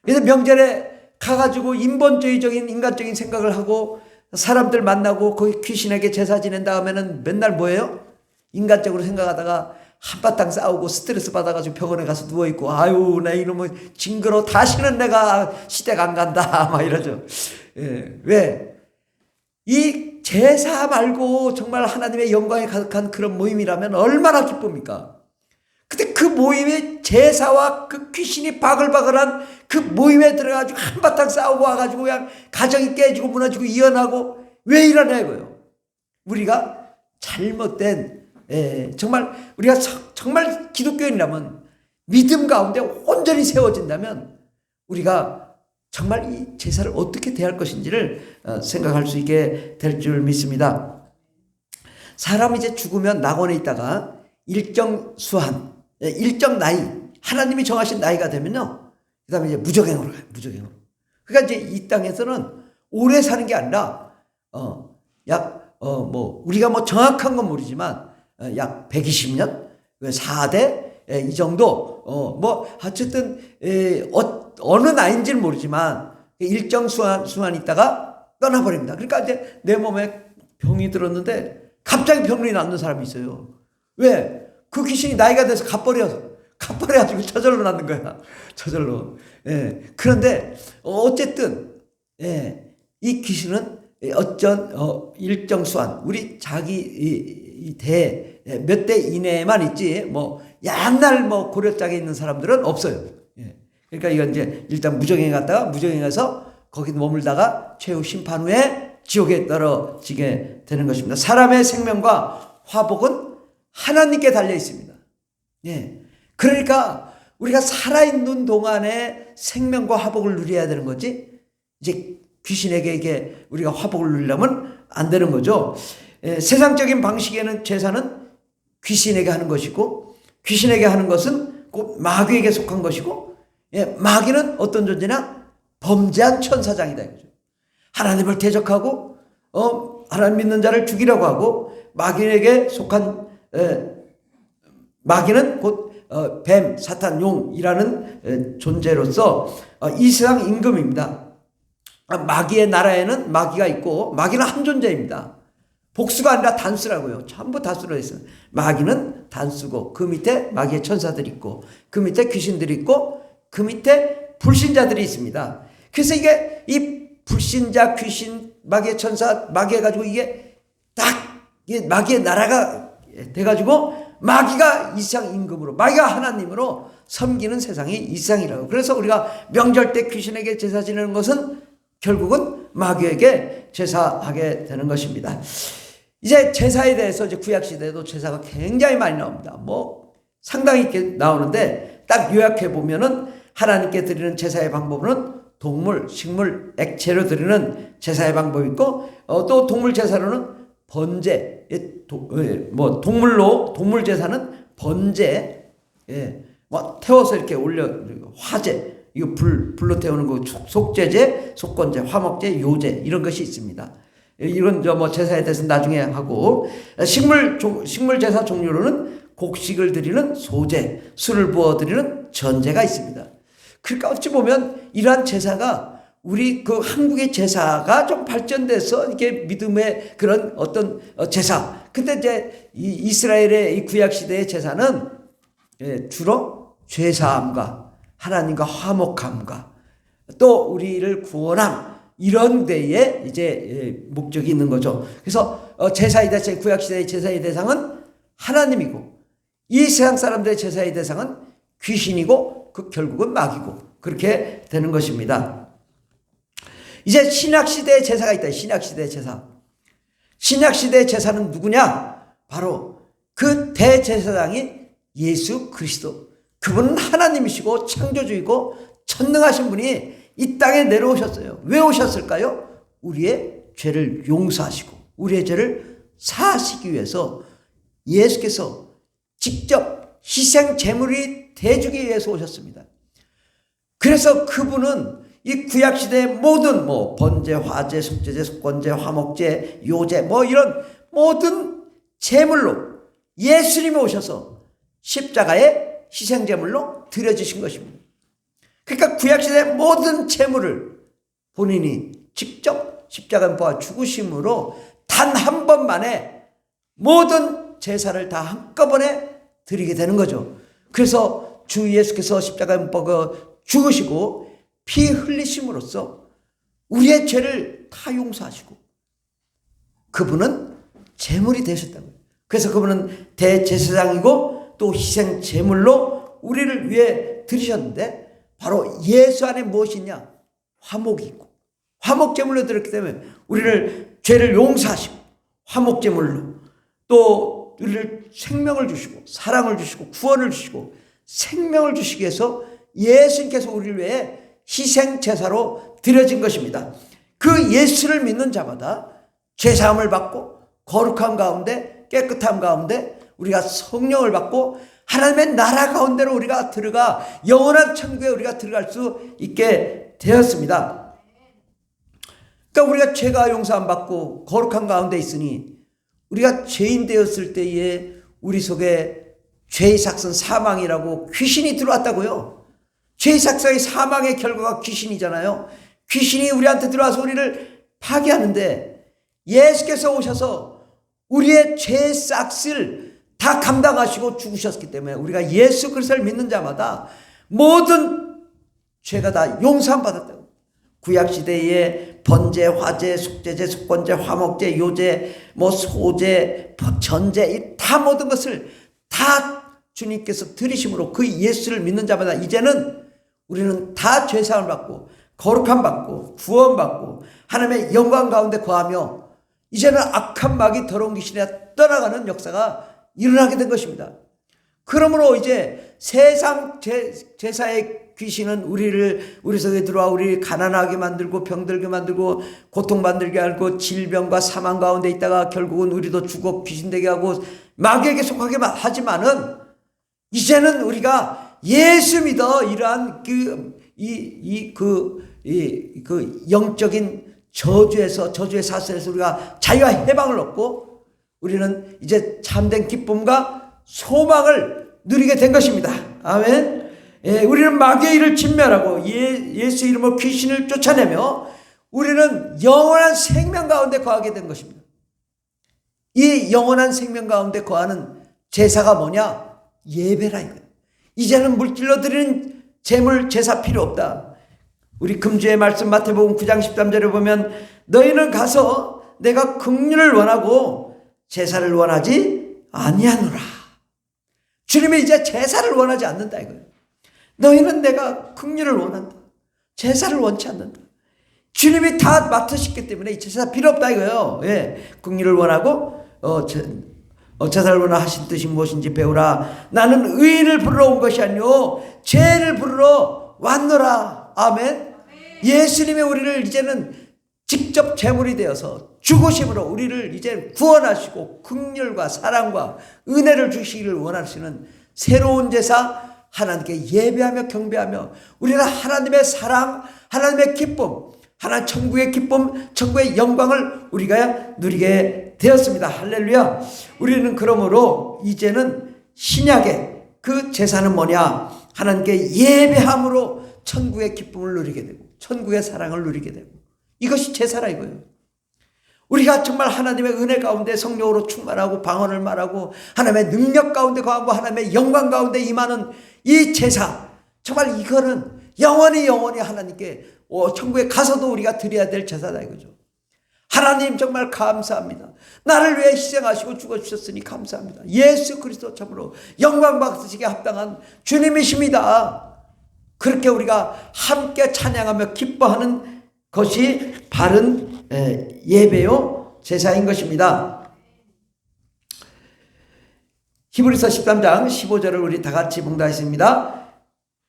그래서 명절에 가가지고 인본주의적인 인간적인 생각을 하고 사람들 만나고 거기 귀신에게 제사 지낸 다음에는 맨날 뭐예요? 인간적으로 생각하다가 한바탕 싸우고 스트레스 받아가지고 병원에 가서 누워있고, 아유, 나 이놈은 징그러, 다시는 내가 시댁 안 간다, 막 이러죠. 왜? 이 제사 말고 정말 하나님의 영광에 가득한 그런 모임이라면 얼마나 기쁩니까? 근데 그 모임에 제사와 그 귀신이 바글바글한 그 모임에 들어가지고 한바탕 싸우고 와가지고 그냥 가정이 깨지고 무너지고 이혼하고, 왜 이러냐 이거요. 우리가 잘못된, 정말 우리가 정말 기독교인이라면, 믿음 가운데 온전히 세워진다면 우리가 정말 이 제사를 어떻게 대할 것인지를 생각할 수 있게 될 줄 믿습니다. 사람이 이제 죽으면 낙원에 있다가 일정 수한, 일정 나이, 하나님이 정하신 나이가 되면요, 그 다음에 이제 무적행으로 가요, 무적행으로. 그러니까 이제 이 땅에서는 오래 사는 게 아니라, 우리가 뭐 정확한 건 모르지만, 약 120년, 4대, 이 정도, 어쨌든, 어느 나이인지는 모르지만, 일정 수한 있다가 떠나버립니다. 그러니까 이제 내 몸에 병이 들었는데, 갑자기 병이 낫는 사람이 있어요. 왜? 그 귀신이 나이가 돼서 갚버려가지고 저절로 낫는 거야. 저절로. 그런데, 어쨌든, 이 귀신은 일정 수한, 우리 자기 몇 대 이내에만 있지, 옛날 고려짝에 있는 사람들은 없어요. 그러니까 이건 이제 일단 무정에 갔다가 무정에 가서 거기 머물다가 최후 심판 후에 지옥에 떨어지게 되는 것입니다. 사람의 생명과 화복은 하나님께 달려 있습니다. 그러니까 우리가 살아있는 동안에 생명과 화복을 누려야 되는 거지, 이제 귀신에게 이게 우리가 화복을 누리려면 안 되는 거죠. 세상적인 방식에는 제사는 귀신에게 하는 것이고, 귀신에게 하는 것은 곧 마귀에게 속한 것이고, 마귀는 어떤 존재냐? 범죄한 천사장이다 이거죠. 하나님을 대적하고 하나님 믿는 자를 죽이려고 하고, 마귀에게 속한 마귀는 곧 뱀, 사탄, 용이라는 존재로서 이 세상 임금입니다. 마귀의 나라에는 마귀가 있고, 마귀는 한 존재입니다. 복수가 아니라 단수라고요. 전부 단수로 했어요. 마귀는 단수고, 그 밑에 마귀의 천사들이 있고, 그 밑에 귀신들이 있고, 그 밑에 불신자들이 있습니다. 그래서 이게 이 불신자, 귀신, 마귀의 천사, 마귀 해가지고 이게 딱 마귀의 나라가 돼가지고 마귀가 이 세상 임금으로, 마귀가 하나님으로 섬기는 세상이 이 세상이라고. 그래서 우리가 명절 때 귀신에게 제사 지내는 것은 결국은 마귀에게 제사하게 되는 것입니다. 이제 제사에 대해서 이제 구약시대에도 제사가 굉장히 많이 나옵니다. 상당히 이렇게 나오는데 딱 요약해 보면은 하나님께 드리는 제사의 방법은 동물, 식물, 액체로 드리는 제사의 방법이 있고, 또 동물 제사로는 번제, 동물 제사는 번제, 태워서 이렇게 올려, 화제, 이거 불로 태우는 거, 속제제, 속건제, 화목제, 요제, 이런 것이 있습니다. 이런 제사에 대해서 나중에 하고, 식물 제사 종류로는 곡식을 드리는 소제, 술을 부어 드리는 전제가 있습니다. 그러니까 어찌 보면 이러한 제사가 우리 그 한국의 제사가 좀 발전돼서 이게 믿음의 그런 어떤 제사. 근데 이제 이스라엘의 이 구약 시대의 제사는 주로 죄사함과 하나님과 화목함과 또 우리를 구원함, 이런 데에 이제 목적이 있는 거죠. 그래서 제사의 대상, 구약 시대의 제사의 대상은 하나님이고, 이 세상 사람들의 제사의 대상은 귀신이고, 그 결국은 마귀고, 그렇게 되는 것입니다. 이제 신약시대의 제사가 있다. 신약시대의 제사. 신약시대의 제사는 누구냐? 바로 그 대제사장이 예수 그리스도. 그분은 하나님이시고 창조주이고 전능하신 분이 이 땅에 내려오셨어요. 왜 오셨을까요? 우리의 죄를 용서하시고 우리의 죄를 사하시기 위해서 예수께서 직접 희생 제물이 돼주기 위해서 오셨습니다. 그래서 그분은 이 구약시대의 모든 번제, 화제, 속죄제, 속건제, 화목제, 요제 이런 모든 제물로 예수님이 오셔서 십자가의 희생 제물로 드려주신 것입니다. 그러니까 구약시대의 모든 제물을 본인이 직접 십자가에 못 박아 죽으심으로 단 한 번만에 모든 제사를 다 한꺼번에 드리게 되는 거죠. 그래서 주 예수께서 십자가에 못 박아 죽으시고 피 흘리심으로써 우리의 죄를 다 용서하시고 그분은 제물이 되셨다고요. 그래서 그분은 대제사장이고 또 희생 제물로 우리를 위해 드리셨는데 바로 예수 안에 무엇이 있냐? 화목이 있고 화목 제물로 드렸기 때문에 우리를 죄를 용서하시고 화목 제물로 또 우리를 생명을 주시고 사랑을 주시고 구원을 주시고 생명을 주시기 위해서 예수님께서 우리를 위해 희생 제사로 드려진 것입니다. 그 예수를 믿는 자마다 죄사함을 받고 거룩함 가운데 깨끗함 가운데 우리가 성령을 받고 하나님의 나라 가운데로 우리가 들어가 영원한 천국에 우리가 들어갈 수 있게 되었습니다. 그러니까 우리가 죄가 용서함 받고 거룩한 가운데 있으니 우리가 죄인 되었을 때에 우리 속에 죄의 삭선 사망이라고 귀신이 들어왔다고요. 죄의 삭선의 사망의 결과가 귀신이잖아요. 귀신이 우리한테 들어와서 우리를 파괴하는데 예수께서 오셔서 우리의 죄의 삭슬 다 감당하시고 죽으셨기 때문에 우리가 예수 그리스도를 믿는 자마다 모든 죄가 다 용서함 받았다고. 구약시대에 번제, 화제, 속죄제, 속건제, 화목제, 요제, 소제, 전제 이 다 모든 것을 다 주님께서 드리심으로 그 예수를 믿는 자마다 이제는 우리는 다 죄사함을 받고 거룩함 받고 구원 받고 하나님의 영광 가운데 거하며 이제는 악한 마귀 더러운 귀신이 떠나가는 역사가 일어나게 된 것입니다. 그러므로 이제 세상 제사의 귀신은 우리 속에 들어와 우리를 가난하게 만들고 병들게 만들고 고통받게 하고 질병과 사망 가운데 있다가 결국은 우리도 죽어 귀신되게 하고 마귀에게 속하게 하지만은 이제는 우리가 예수 믿어 이러한 그 영적인 저주의 사슬에서 우리가 자유와 해방을 얻고 우리는 이제 참된 기쁨과 소망을 누리게 된 것입니다. 아멘. 우리는 마귀의 일을 진멸하고 예수 이름으로 귀신을 쫓아내며 우리는 영원한 생명 가운데 거하게 된 것입니다. 이 영원한 생명 가운데 거하는 제사가 뭐냐? 예배라 이거예요. 이제는 물질로 드리는 제물 제사 필요 없다. 우리 금주의 말씀 마태복음 9장 13절에 보면 너희는 가서 내가 긍휼을 원하고 제사를 원하지 아니하노라. 주님이 이제 제사를 원하지 않는다 이거예요. 너희는 내가 긍휼을 원한다. 제사를 원치 않는다. 주님이 다 맡으셨기 때문에 이 제사 필요 없다 이거예요. 긍휼을 원하고 제사를 원하 하신 뜻이 무엇인지 배우라. 나는 의인을 부르러 온 것이 아니요 죄를 부르러 왔노라. 아멘. 예수님이 우리를 이제는 직접 제물이 되어서 죽으심으로 우리를 이제 구원하시고 긍휼과 사랑과 은혜를 주시기를 원하시는 새로운 제사 하나님께 예배하며 경배하며 우리는 하나님의 사랑, 하나님의 기쁨, 하나님 천국의 기쁨, 천국의 영광을 우리가 누리게 되었습니다. 할렐루야. 우리는 그러므로 이제는 신약의 그 제사는 뭐냐? 하나님께 예배함으로 천국의 기쁨을 누리게 되고 천국의 사랑을 누리게 되고 이것이 제사라 이거예요. 우리가 정말 하나님의 은혜 가운데 성령으로 충만하고 방언을 말하고 하나님의 능력 가운데 거하고 하나님의 영광 가운데 임하는 이 제사, 정말 이거는 영원히 하나님께 천국에 가서도 우리가 드려야 될 제사다 이거죠. 하나님 정말 감사합니다. 나를 위해 희생하시고 죽어주셨으니 감사합니다. 예수 그리스도 참으로 영광 받으시기에 합당한 주님이십니다. 그렇게 우리가 함께 찬양하며 기뻐하는 것이 바른 예배요 제사인 것입니다. 히브리서 13장 15절을 우리 다 같이 봉독하겠습니다.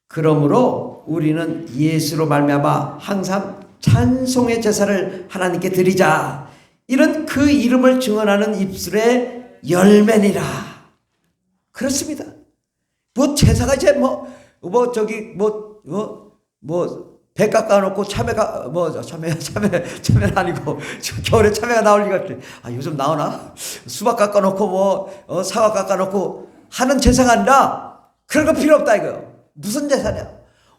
그러므로 우리는 예수로 말미암아 항상 찬송의 제사를 하나님께 드리자. 이런 그 이름을 증언하는 입술의 열매니라. 그렇습니다. 뭐 제사가 이제 배 깎아놓고 참외는 아니고 겨울에 참외가 나올 리가 없지. 요즘 나오나? 수박 깎아놓고 사과 깎아놓고 하는 제사가 아니라 그런 거 필요 없다 이거요. 무슨 제사냐?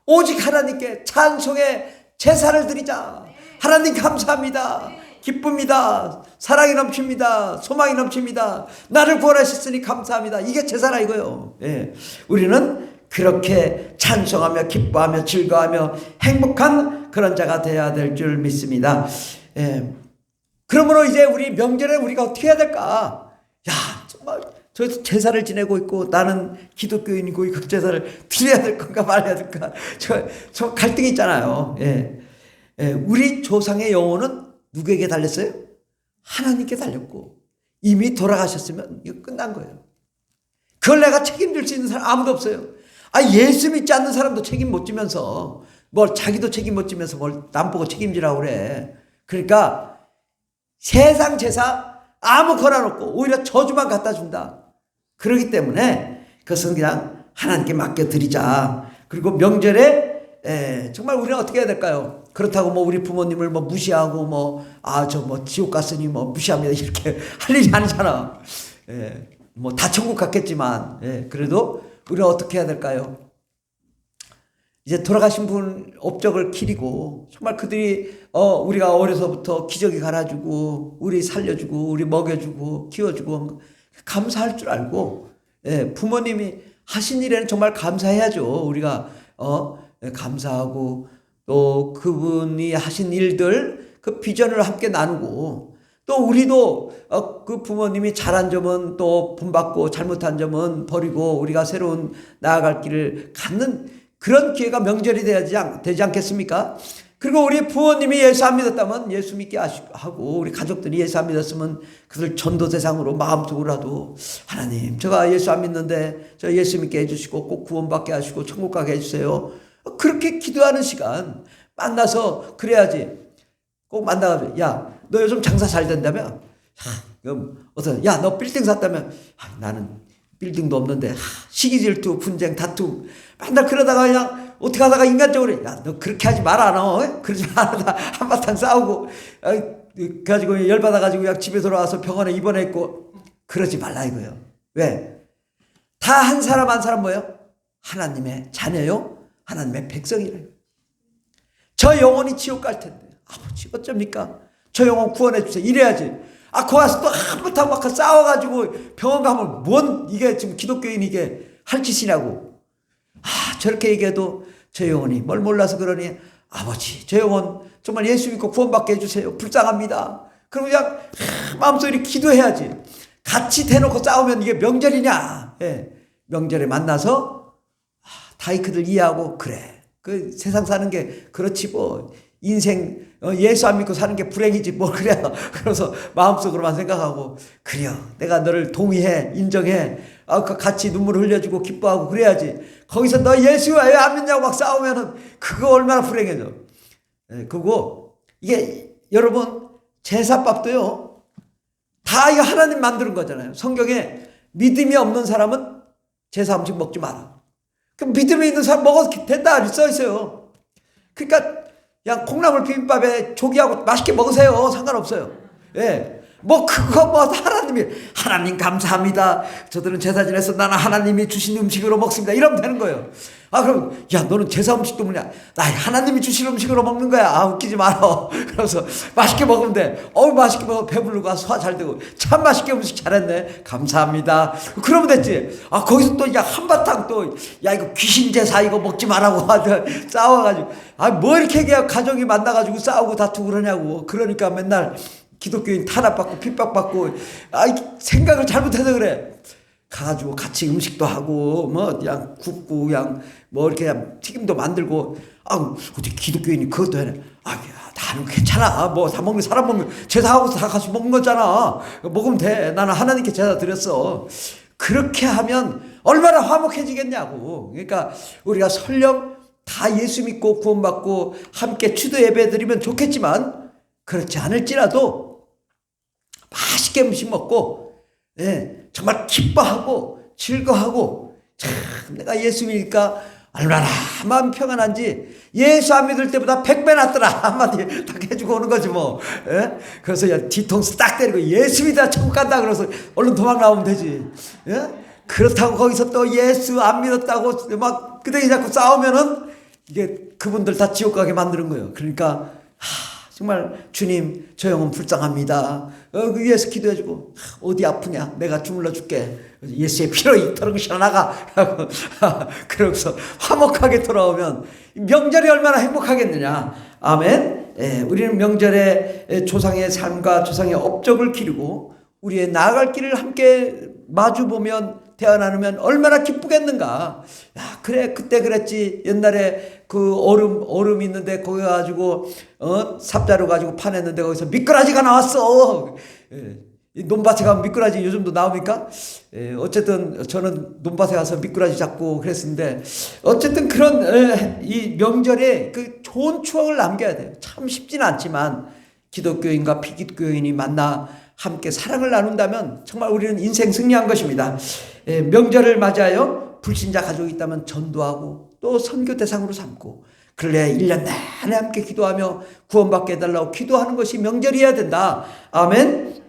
오직 하나님께 찬송의 제사를 드리자. 하나님 감사합니다. 기쁩니다. 사랑이 넘칩니다. 소망이 넘칩니다. 나를 구원하셨으니 감사합니다. 이게 제사라 이거요. 예. 우리는 그렇게 찬송하며 기뻐하며 즐거워하며 행복한 그런 자가 되어야 될 줄 믿습니다. 예. 그러므로 이제 우리 명절에 우리가 어떻게 해야 될까? 정말 저 제사를 지내고 있고 나는 기독교인이고 이거 제사를 드려야 될 건가 말아야 될까? 저 갈등이 있잖아요. 예. 예. 우리 조상의 영혼은 누구에게 달렸어요? 하나님께 달렸고 이미 돌아가셨으면 이거 끝난 거예요. 그걸 내가 책임질 수 있는 사람 아무도 없어요. 예수 믿지 않는 사람도 책임 못 지면서 자기도 책임 못 지면서 남보고 책임지라고 그래. 그러니까 세상 제사 아무 권한 없고 오히려 저주만 갖다 준다. 그렇기 때문에 그것은 그냥 하나님께 맡겨드리자. 그리고 명절에 정말 우리는 어떻게 해야 될까요? 그렇다고 우리 부모님을 무시하고 지옥 갔으니 무시합니다 이렇게 할 일이 아니잖아. 다 천국 갔겠지만 그래도 우리가 어떻게 해야 될까요? 이제 돌아가신 분 업적을 기리고 정말 그들이 우리가 어려서부터 기저귀 갈아주고 우리 살려주고 우리 먹여주고 키워주고 감사할 줄 알고 부모님이 하신 일에는 정말 감사해야죠. 우리가 감사하고 또 그분이 하신 일들 그 비전을 함께 나누고 또 우리도 그 부모님이 잘한 점은 또 본받고 잘못한 점은 버리고 우리가 새로운 나아갈 길을 갖는 그런 기회가 명절이 되지 않겠습니까? 그리고 우리 부모님이 예수 안 믿었다면 예수 믿게 하고 우리 가족들이 예수 안 믿었으면 그들 전도 대상으로 마음속으로라도 하나님 제가 예수 안 믿는데 저 예수 믿게 해주시고 꼭 구원받게 하시고 천국 가게 해주세요. 그렇게 기도하는 시간 만나서 그래야지. 꼭 만나가지고 너 요즘 장사 잘 된다며? 그럼 너 빌딩 샀다며? 나는 빌딩도 없는데 시기 질투 분쟁 다툼 맨날 그러다가 그냥 어떻게 하다가 인간적으로 너 그렇게 하지 마라 너 그러지 마라 한바탕 싸우고 그래가지고 열받아가지고 그냥 집에 돌아와서 병원에 입원했고 그러지 말라 이거예요. 왜? 다 한 사람 한 사람 뭐예요? 하나님의 자녀요 하나님의 백성이래요. 저 영혼이 지옥 갈 텐데 아버지 어쩝니까? 저 영혼 구원해 주세요. 이래야지. 거 와서 또 한바탕 막 싸워가지고 병원 가면 이게 지금 기독교인 이게 할 짓이냐고. 저렇게 얘기해도 저 영혼이 뭘 몰라서 그러니 아버지 저 영혼 정말 예수 믿고 구원받게 해주세요. 불쌍합니다. 그럼 그냥 마음속에 기도해야지. 같이 대놓고 싸우면 이게 명절이냐. 명절에 만나서 다이크들 이해하고 그래. 그 세상 사는 게 그렇지 인생 예수 안 믿고 사는 게 불행이지 그래요. 그래서 마음속으로만 생각하고 그래요. 내가 너를 동의해 인정해. 같이 눈물 흘려주고 기뻐하고 그래야지. 거기서 너 예수 왜 안 믿냐고 막 싸우면은 그거 얼마나 불행해져. 그리고 이게 여러분 제사밥도요 다 이거 하나님 만드는 거잖아요. 성경에 믿음이 없는 사람은 제사 음식 먹지 마라. 그럼 믿음이 있는 사람 먹어도 된다 써 있어요. 그러니까 그냥 콩나물 비빔밥에 조기하고 맛있게 먹으세요. 상관없어요. 그거 하나님 감사합니다. 저들은 제사 지내서 나는 하나님이 주신 음식으로 먹습니다. 이러면 되는 거예요. 그럼 너는 제사 음식도 뭐냐? 나 하나님이 주신 음식으로 먹는 거야. 웃기지 마라. 그래서 맛있게 먹으면 돼. 맛있게 먹으면 배부르고 소화 잘 되고 참 맛있게 음식 잘했네. 감사합니다. 그러면 됐지. 거기서 또 한바탕 이거 귀신 제사 이거 먹지 말라고 싸워가지고 뭐 이렇게 가족이 만나가지고 싸우고 다투고 그러냐고. 그러니까 맨날 기독교인 탄압받고 핍박받고 생각을 잘못해서 그래. 가가지고 같이 음식도 하고 그냥 굽고 그냥 이렇게 튀김도 만들고 어떻게 기독교인이 그것도 해내. 나는 괜찮아. 다 먹는 사람 먹는 제사하고 다 같이 먹는 거잖아. 먹으면 돼. 나는 하나님께 제사 드렸어. 그렇게 하면 얼마나 화목해지겠냐고. 그러니까 우리가 설령 다 예수 믿고 구원받고 함께 추도 예배 드리면 좋겠지만 그렇지 않을지라도 맛있게 음식 먹고 정말 기뻐하고 즐거워하고 참 내가 예수 믿으니까 얼마나 마음 평안한지 예수 안 믿을 때보다 100배 낫더라 한마디 딱 해주고 오는 거지 뭐. 그래서 뒤통수 딱 때리고 예수 믿어 천국 간다 그래서 얼른 도망 나오면 되지. 그렇다고 거기서 또 예수 안 믿었다고 막 그대기 잡고 싸우면은 이게 그분들 다 지옥 가게 만드는 거예요. 그러니까 정말 주님 저 영혼 불쌍합니다. 예수 기도해주고 어디 아프냐 내가 주물러 줄게. 예수의 피로 이토록 시원하가 그러고서 화목하게 돌아오면 명절이 얼마나 행복하겠느냐. 아멘. 우리는 명절에 조상의 삶과 조상의 업적을 기르고 우리의 나아갈 길을 함께 마주보면 대화 나누면 얼마나 기쁘겠는가. 야 그래 그때 그랬지. 옛날에 그 얼음 있는데 거기 가지고 삽자루 가지고 파냈는데 거기서 미꾸라지가 나왔어. 이 논밭에 가면 미꾸라지 요즘도 나옵니까? 어쨌든 저는 논밭에 가서 미꾸라지 잡고 그랬는데 어쨌든 그런 이 명절에 그 좋은 추억을 남겨야 돼요. 참 쉽지는 않지만 기독교인과 비기독교인이 만나 함께 사랑을 나눈다면 정말 우리는 인생 승리한 것입니다. 명절을 맞이하여 불신자 가족이 있다면 전도하고 또 선교 대상으로 삼고 근래 1년 내내 함께 기도하며 구원받게 해달라고 기도하는 것이 명절이어야 된다. 아멘.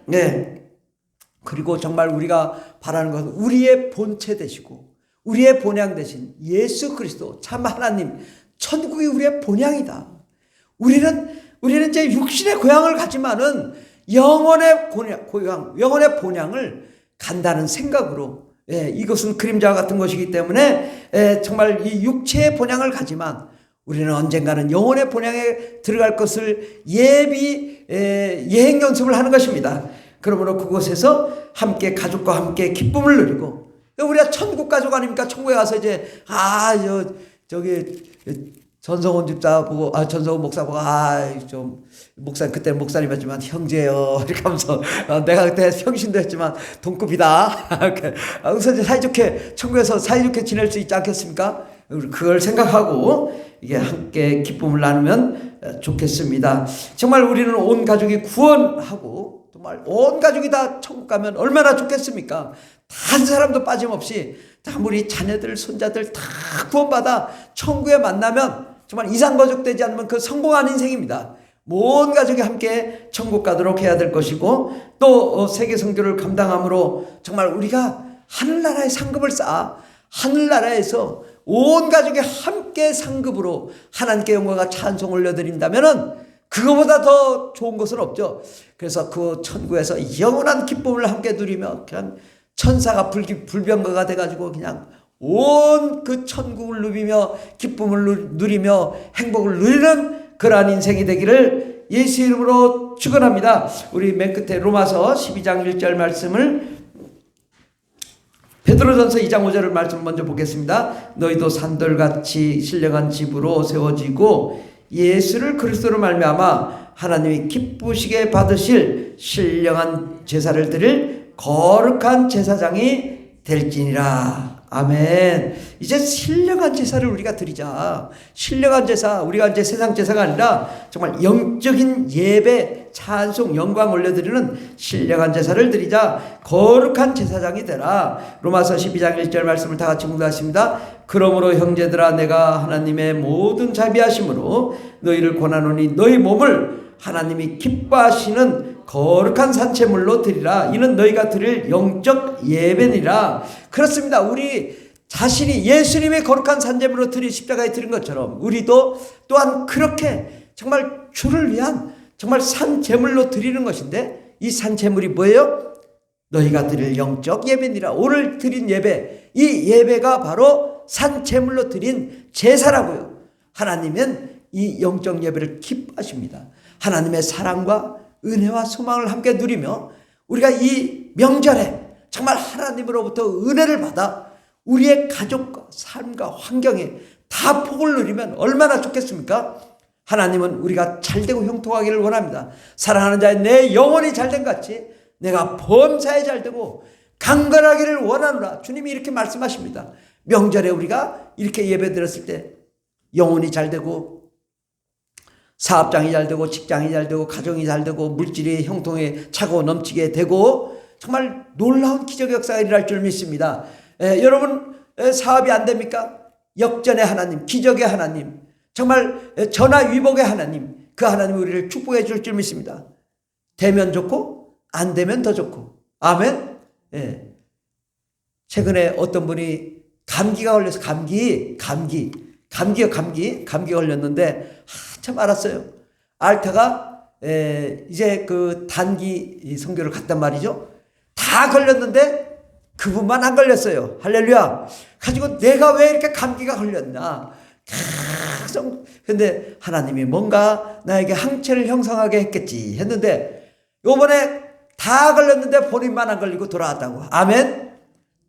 그리고 정말 우리가 바라는 것은 우리의 본체 되시고 우리의 본향 되신 예수 그리스도 참 하나님 천국이 우리의 본향이다. 우리는 이제 육신의 고향을 가지만은 영혼의 고향, 영혼의 본향을 간다는 생각으로 이것은 그림자와 같은 것이기 때문에 정말 이 육체의 본향을 가지만 우리는 언젠가는 영혼의 본향에 들어갈 것을 예행 연습을 하는 것입니다. 그러므로 그곳에서 함께 가족과 함께 기쁨을 누리고 우리가 천국 가족 아닙니까? 천국에 가서 이제 저기 전성훈 집사 보고 전성훈 목사 보고 좀 목사 그때 목사님이었지만 형제요 이렇게 하면서 내가 그때 형신도 했지만 동급이다. 그래서 이제 사이좋게 천국에서 사이좋게 지낼 수 있지 않겠습니까? 그걸 생각하고 이게 함께 기쁨을 나누면 좋겠습니다. 정말 우리는 온 가족이 구원하고 정말 온 가족이 다 천국 가면 얼마나 좋겠습니까? 한 사람도 빠짐없이 다 우리 자녀들 손자들 다 구원받아 천국에 만나면 정말 이상거족 되지 않으면 그 성공한 인생입니다. 모든 가족이 함께 천국 가도록 해야 될 것이고 또 세계 선교를 감당함으로 정말 우리가 하늘나라의 상급을 쌓아 하늘나라에서 온 가족이 함께 상급으로 하나님께 영광과 찬송 올려드린다면은 그거보다 더 좋은 것은 없죠. 그래서 그 천국에서 영원한 기쁨을 함께 누리며 그냥 천사가 불병거가 돼가지고 그냥 온 그 천국을 누리며 기쁨을 누리며 행복을 누리는 그러한 인생이 되기를 예수 이름으로 축원합니다. 우리 맨 끝에 로마서 12장 1절 말씀을 베드로전서 2장 5절 말씀 먼저 보겠습니다. 너희도 산돌같이 신령한 집으로 세워지고 예수를 그리스도로 말미암아 하나님이 기쁘시게 받으실 신령한 제사를 드릴 거룩한 제사장이 될지니라. 아멘. 이제 신령한 제사를 우리가 드리자. 신령한 제사, 우리가 이제 세상 제사가 아니라 정말 영적인 예배, 찬송, 영광 올려드리는 신령한 제사를 드리자. 거룩한 제사장이 되라. 로마서 12장 1절 말씀을 다 같이 묵상하십니다. 그러므로 형제들아 내가 하나님의 모든 자비하심으로 너희를 권하노니 너희 몸을 하나님이 기뻐하시는 거룩한 산채물로 드리라. 이는 너희가 드릴 영적 예배니라. 그렇습니다. 우리 자신이 예수님의 거룩한 산제물로 드린 십자가에 드린 것처럼 우리도 또한 그렇게 정말 주를 위한 정말 산제물로 드리는 것인데 이 산제물이 뭐예요? 너희가 드릴 영적 예배니라. 오늘 드린 예배, 이 예배가 바로 산제물로 드린 제사라고요. 하나님은 이 영적 예배를 기뻐하십니다. 하나님의 사랑과 은혜와 소망을 함께 누리며 우리가 이 명절에 정말 하나님으로부터 은혜를 받아 우리의 가족과 삶과 환경에 다 복을 누리면 얼마나 좋겠습니까? 하나님은 우리가 잘되고 형통하기를 원합니다. 사랑하는 자의 내 영혼이 잘된 같이 내가 범사에 잘되고 강건하기를 원하노라. 주님이 이렇게 말씀하십니다. 명절에 우리가 이렇게 예배 드렸을 때 영혼이 잘 되고 사업장이 잘 되고 직장이 잘 되고 가정이 잘 되고 물질이 형통에 차고 넘치게 되고 정말 놀라운 기적 역사가 일어날 줄 믿습니다. 여러분 사업이 안 됩니까? 역전의 하나님, 기적의 하나님, 정말 전화위복의 하나님, 그 하나님이 우리를 축복해 줄 줄 믿습니다. 되면 좋고 안 되면 더 좋고. 아멘. 최근에 어떤 분이 감기가 걸려서 감기가 걸렸는데 참 알았어요. 앓다가 이제 그 단기 선교를 갔단 말이죠. 다 걸렸는데 그분만 안 걸렸어요. 할렐루야. 가지고 내가 왜 이렇게 감기가 걸렸나. 계속 근데 하나님이 뭔가 나에게 항체를 형성하게 했겠지 했는데 요번에 다 걸렸는데 본인만 안 걸리고 돌아왔다고. 아멘.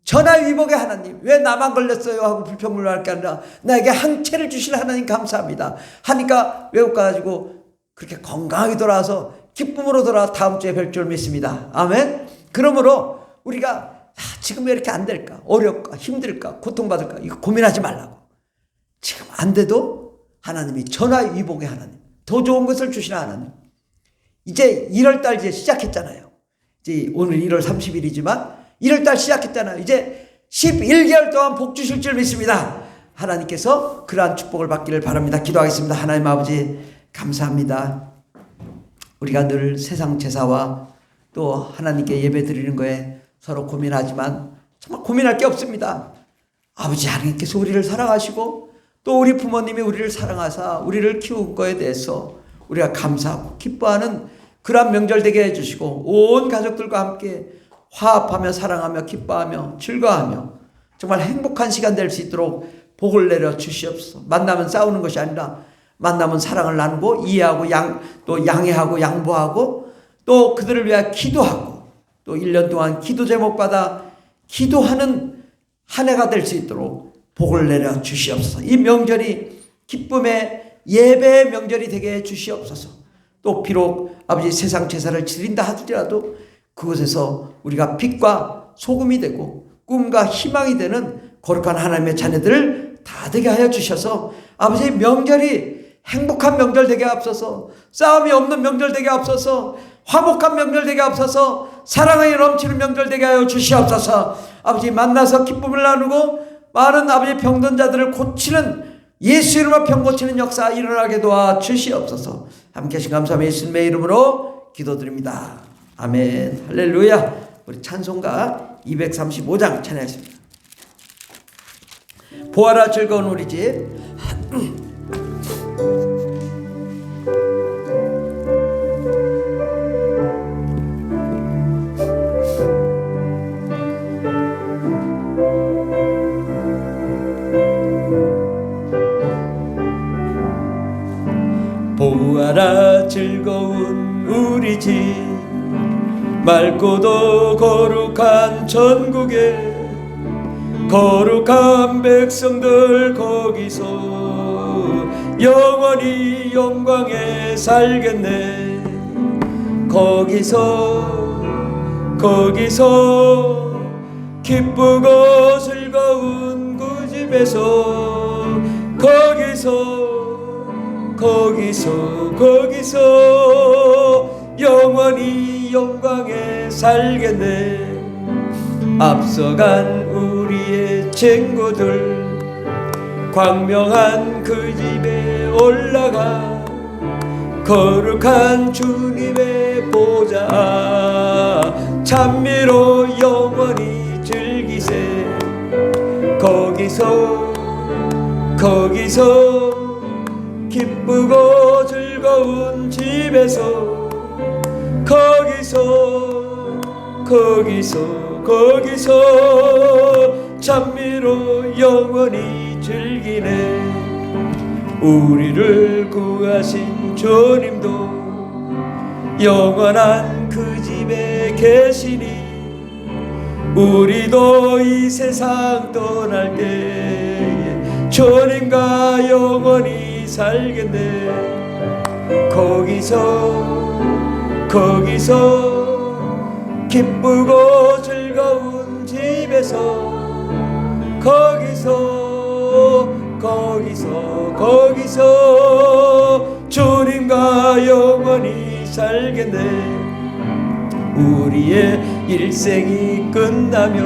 전화위복의 하나님, 왜 나만 걸렸어요 하고 불평불만할 게 아니라 나에게 항체를 주실 하나님 감사합니다 하니까 외국 가가지고 그렇게 건강하게 돌아와서 기쁨으로 돌아와 다음 주에 뵐 줄 믿습니다. 아멘. 그러므로 우리가 지금 왜 이렇게 안 될까, 어렵까, 힘들까, 고통받을까, 이거 고민하지 말라고. 지금 안 돼도 하나님이 전화위복의 하나님, 더 좋은 것을 주시는 하나님. 이제 1월달 이제 시작했잖아요. 이제 오늘 1월 30일이지만 1월달 시작했잖아요. 이제 11개월 동안 복 주실 줄 믿습니다. 하나님께서 그러한 축복을 받기를 바랍니다. 기도하겠습니다. 하나님 아버지 감사합니다. 우리가 늘 세상 제사와 또 하나님께 예배 드리는 거에 서로 고민하지만 정말 고민할 게 없습니다. 아버지 하나님께서 우리를 사랑하시고 또 우리 부모님이 우리를 사랑하사 우리를 키운 거에 대해서 우리가 감사하고 기뻐하는 그러한 명절 되게 해주시고 온 가족들과 함께 화합하며 사랑하며 기뻐하며 즐거워하며 정말 행복한 시간 될 수 있도록 복을 내려 주시옵소서. 만나면 싸우는 것이 아니라 만나면 사랑을 나누고 이해하고 또 양해하고 양보하고 또 그들을 위하여 기도하고 또 1년 동안 기도 제목 받아 기도하는 한 해가 될 수 있도록 복을 내려 주시옵소서. 이 명절이 기쁨의 예배의 명절이 되게 해 주시옵소서. 또 비록 아버지 세상 제사를 지린다 하더라도 그곳에서 우리가 빛과 소금이 되고 꿈과 희망이 되는 거룩한 하나님의 자녀들을 다 되게 하여 주셔서 아버지 명절이 행복한 명절 되게 앞서서 싸움이 없는 명절 되게 앞서서 화목한 명절 되게 앞서서 사랑이 넘치는 명절 되게 하여 주시옵소서. 아버지 만나서 기쁨을 나누고 많은 아버지 병든 자들을 고치는 예수 이름으로 병 고치는 역사 일어나게 도와 주시옵소서. 함께 하신 감사함 예수님의 이름으로 기도드립니다. 아멘. 할렐루야. 우리 찬송가 235장 찬양하겠습니다. 보아라 즐거운 우리 집. 보아라 즐거운 우리 집 맑고도 거룩한 천국에 거룩한 백성들 거기서 영원히 영광에 살겠네. 거기서 기쁘고 즐거운 그 집에서 거기서 영원히 영광에 살겠네. 앞서간 우리의 친구들 광명한 그 집에 올라가 거룩한 주님의 보좌 찬미로 영원히 즐기세. 거기서 기쁘고 즐거운 집에서 거기서 찬미로 영원히 즐기네. 우리를 구하신 주님도 영원한 그 집에 계시니 우리도 이 세상 떠날 때에 주님과 영원히 살겠네. 거기서 기쁘고 즐거운 집에서 거기서 거기서 주님과 영원히 살겠네. 우리의 일생이 끝나면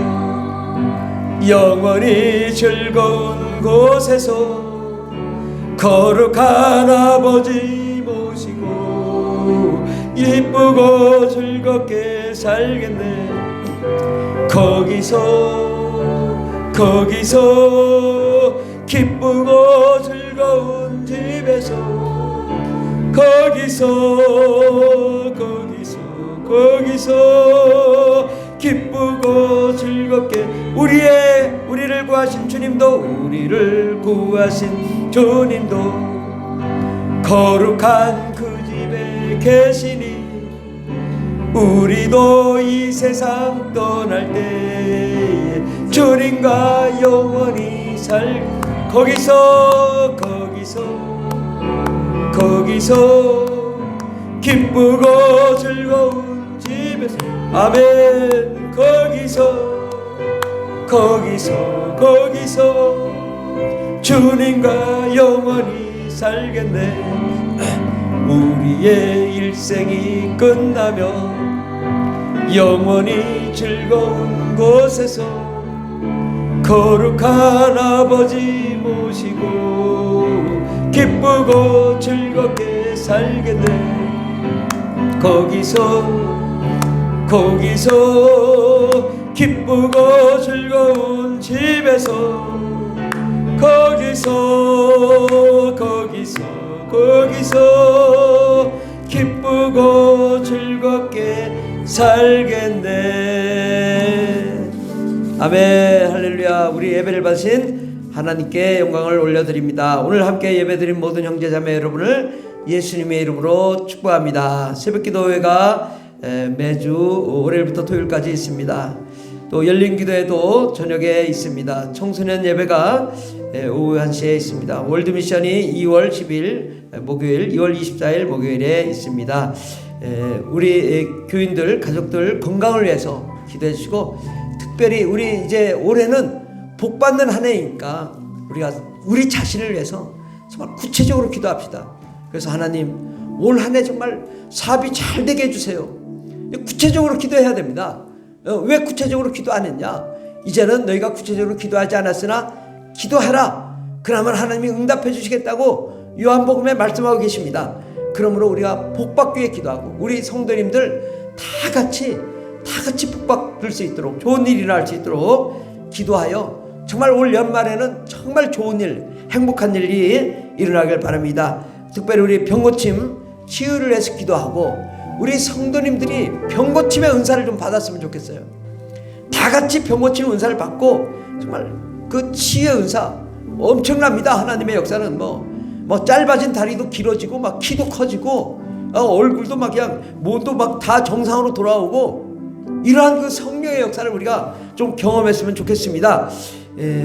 영원히 즐거운 곳에서 거룩한 아버지 모시고 이쁘고 즐겁게 살겠네. 거기서 기쁘고 즐거운 집에서 거기서 기쁘고 즐겁게 우리를 구하신 주님도 우리를 구하신 주님도 거룩한 그 집에 계시니 우리도 이 세상 떠날 때에 주님과 영원히 거기서 기쁘고 즐거운 집에서 아멘. 거기서 주님과 영원히 살겠네. 우리의 일생이 끝나면 영원히 즐거운 곳에서 거룩한 아버지 모시고 기쁘고 즐겁게 살겠네. 거기서 기쁘고 즐거운 집에서 거기서 기쁘고 즐겁게 살겠네. 아멘. 할렐루야. 우리 예배를 받으신 하나님께 영광을 올려드립니다. 오늘 함께 예배드린 모든 형제자매 여러분을 예수님의 이름으로 축복합니다. 새벽기도회가 매주 월요일부터 토요일까지 있습니다. 또 열린기도회도 저녁에 있습니다. 청소년 예배가 오후 1시에 있습니다. 월드미션이 2월 10일 목요일, 2월 24일 목요일에 있습니다. 우리 교인들, 가족들 건강을 위해서 기도해 주시고, 특별히 우리 이제 올해는 복받는 한 해니까 우리가 우리 자신을 위해서 정말 구체적으로 기도합시다. 그래서 하나님, 올 한 해 정말 사업이 잘 되게 해주세요. 구체적으로 기도해야 됩니다. 왜 구체적으로 기도 안 했냐? 이제는 너희가 구체적으로 기도하지 않았으나 기도해라. 그러면 하나님이 응답해 주시겠다고 요한복음에 말씀하고 계십니다. 그러므로 우리가 복받기 위해 기도하고, 우리 성도님들 다 같이 복받을 수 있도록, 좋은 일이 일어날 수 있도록 기도하여 정말 올 연말에는 정말 좋은 일, 행복한 일이 일어나길 바랍니다. 특별히 우리 병고침 치유를 해서 기도하고, 우리 성도님들이 병고침의 은사를 좀 받았으면 좋겠어요. 다 같이 병고침 은사를 받고 정말 그 치유의 은사 엄청납니다. 하나님의 역사는 뭐 짧아진 다리도 길어지고 막 키도 커지고 얼굴도 막 그냥 몸도 막 다 정상으로 돌아오고, 이러한 그 성령의 역사를 우리가 좀 경험했으면 좋겠습니다.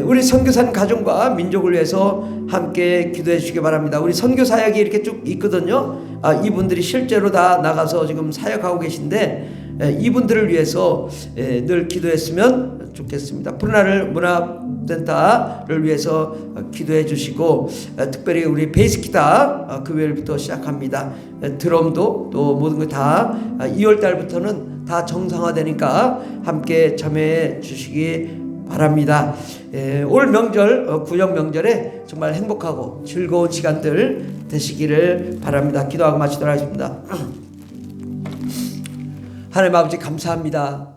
우리 선교사님 가정과 민족을 위해서 함께 기도해 주시기 바랍니다. 우리 선교 사역이 이렇게 쭉 있거든요. 이분들이 실제로 다 나가서 지금 사역하고 계신데, 이분들을 위해서 늘 기도했으면 좋겠습니다. 푸르나를 문화센터를 위해서 기도해 주시고, 특별히 우리 베이스 기타 금요일부터 시작합니다. 드럼도 또 모든 거 다 2월 달부터는 다 정상화되니까 함께 참여해 주시기 바랍니다. 올 명절, 구정 명절에 정말 행복하고 즐거운 시간들 되시기를 바랍니다. 기도하고 마치도록 하겠습니다. 하나님 아버지, 감사합니다.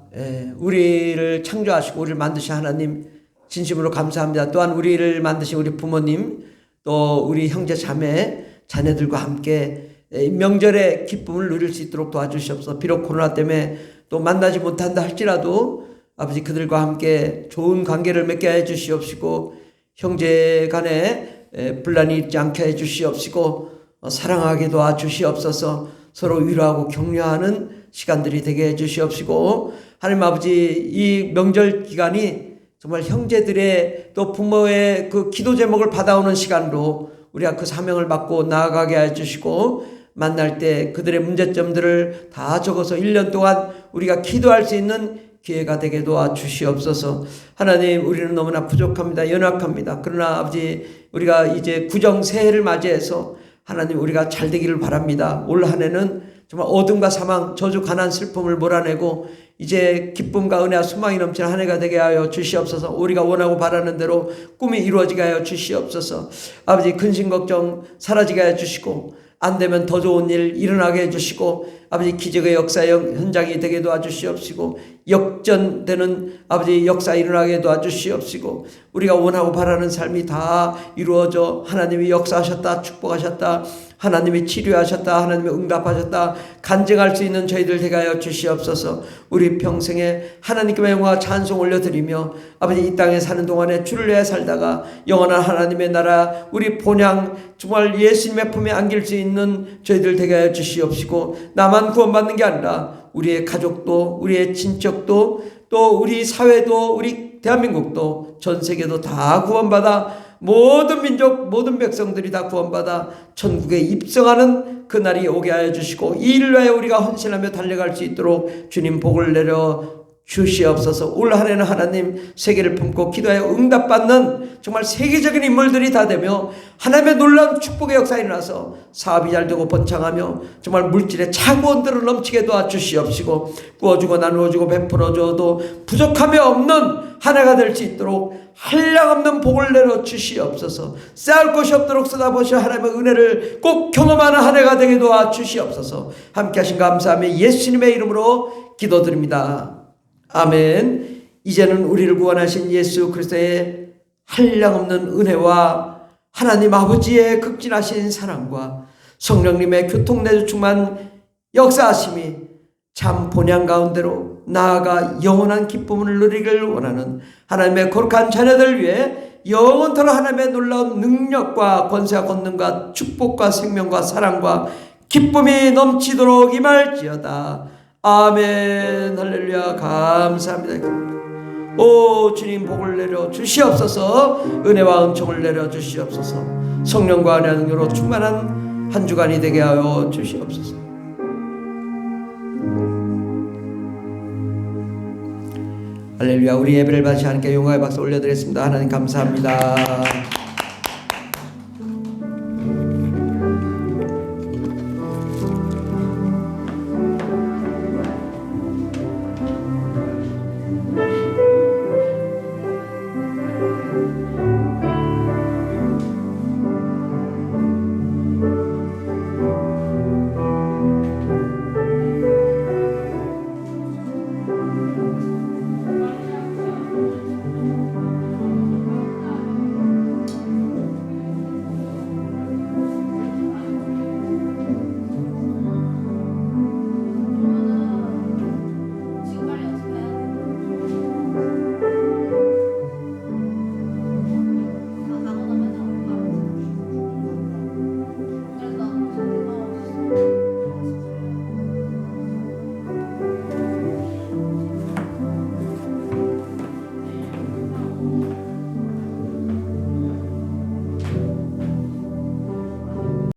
우리를 창조하시고 우리를 만드신 하나님 진심으로 감사합니다. 또한 우리를 만드신 우리 부모님, 또 우리 형제 자매 자녀들과 함께 명절의 기쁨을 누릴 수 있도록 도와주시옵소서. 비록 코로나 때문에 또 만나지 못한다 할지라도 아버지, 그들과 함께 좋은 관계를 맺게 해 주시옵시고, 형제 간에 분란이 있지 않게 해 주시옵시고, 사랑하게 도와주시옵소서. 서로 위로하고 격려하는 시간들이 되게 해 주시옵시고, 하나님 아버지, 이 명절 기간이 정말 형제들의 또 부모의 그 기도 제목을 받아오는 시간으로 우리가 그 사명을 맡고 나아가게 해 주시고, 만날 때 그들의 문제점들을 다 적어서 1년 동안 우리가 기도할 수 있는 기회가 되게 도와 주시옵소서. 하나님, 우리는 너무나 부족합니다. 연약합니다. 그러나 아버지, 우리가 이제 구정 새해를 맞이해서 하나님, 우리가 잘 되기를 바랍니다. 올 한 해는 정말 어둠과 사망, 저주, 가난, 슬픔을 몰아내고 이제 기쁨과 은혜와 소망이 넘치는 한 해가 되게 하여 주시옵소서. 우리가 원하고 바라는 대로 꿈이 이루어지게 하여 주시옵소서. 아버지, 근심 걱정 사라지게 하여 주시고, 안 되면 더 좋은 일 일어나게 해주시고, 아버지, 기적의 역사 현장이 되게 도와주시옵시고, 역전되는 아버지 역사 일어나게 도와주시옵시고, 우리가 원하고 바라는 삶이 다 이루어져 하나님이 역사하셨다, 축복하셨다, 하나님이 치료하셨다, 하나님이 응답하셨다 간증할 수 있는 저희들 되게 하여 주시옵소서. 우리 평생에 하나님께 영광과 찬송 올려드리며 아버지, 이 땅에 사는 동안에 주를 위해 살다가 영원한 하나님의 나라, 우리 본향 정말 예수님의 품에 안길 수 있는 저희들 되게 하여 주시옵시고, 나만 구원받는 게 아니라 우리의 가족도, 우리의 친척도, 또 우리 사회도, 우리 대한민국도, 전 세계도 다 구원받아 모든 민족, 모든 백성들이 다 구원받아 천국에 입성하는 그날이 오게 하여 주시고, 이 일을 위하여 우리가 헌신하며 달려갈 수 있도록 주님 복을 내려 주시옵소서. 올 한 해는 하나님 세계를 품고 기도하여 응답받는 정말 세계적인 인물들이 다 되며 하나님의 놀라운 축복의 역사가 일어나서 사업이 잘 되고 번창하며 정말 물질의 창원들을 넘치게 도와주시옵시고, 구워주고 나누어주고 베풀어줘도 부족함이 없는 한 해가 될 수 있도록 한량없는 복을 내려 주시옵소서. 쌓을 것이 없도록 쏟아부으셔 하나님의 은혜를 꼭 경험하는 한 해가 되게 도와주시옵소서. 함께 하신 감사하며 예수님의 이름으로 기도드립니다. 아멘. 이제는 우리를 구원하신 예수 그리스도의 한량없는 은혜와 하나님 아버지의 극진하신 사랑과 성령님의 교통내주 충만 역사하심이 참 본향 가운데로 나아가 영원한 기쁨을 누리기를 원하는 하나님의 거룩한 자녀들 위해 영원토록 하나님의 놀라운 능력과 권세와 권능과 축복과 생명과 사랑과 기쁨이 넘치도록 임할지어다. 아멘. 할렐루야. 감사합니다. 오 주님, 복을 내려 주시옵소서. 은혜와 은총을 내려 주시옵소서. 성령과 은혜와 능력으로 충만한 한 주간이 되게 하여 주시옵소서. 할렐루야. 우리 예배를 받으시 하나님께 영광의 박수 올려드리겠습니다. 하나님 감사합니다.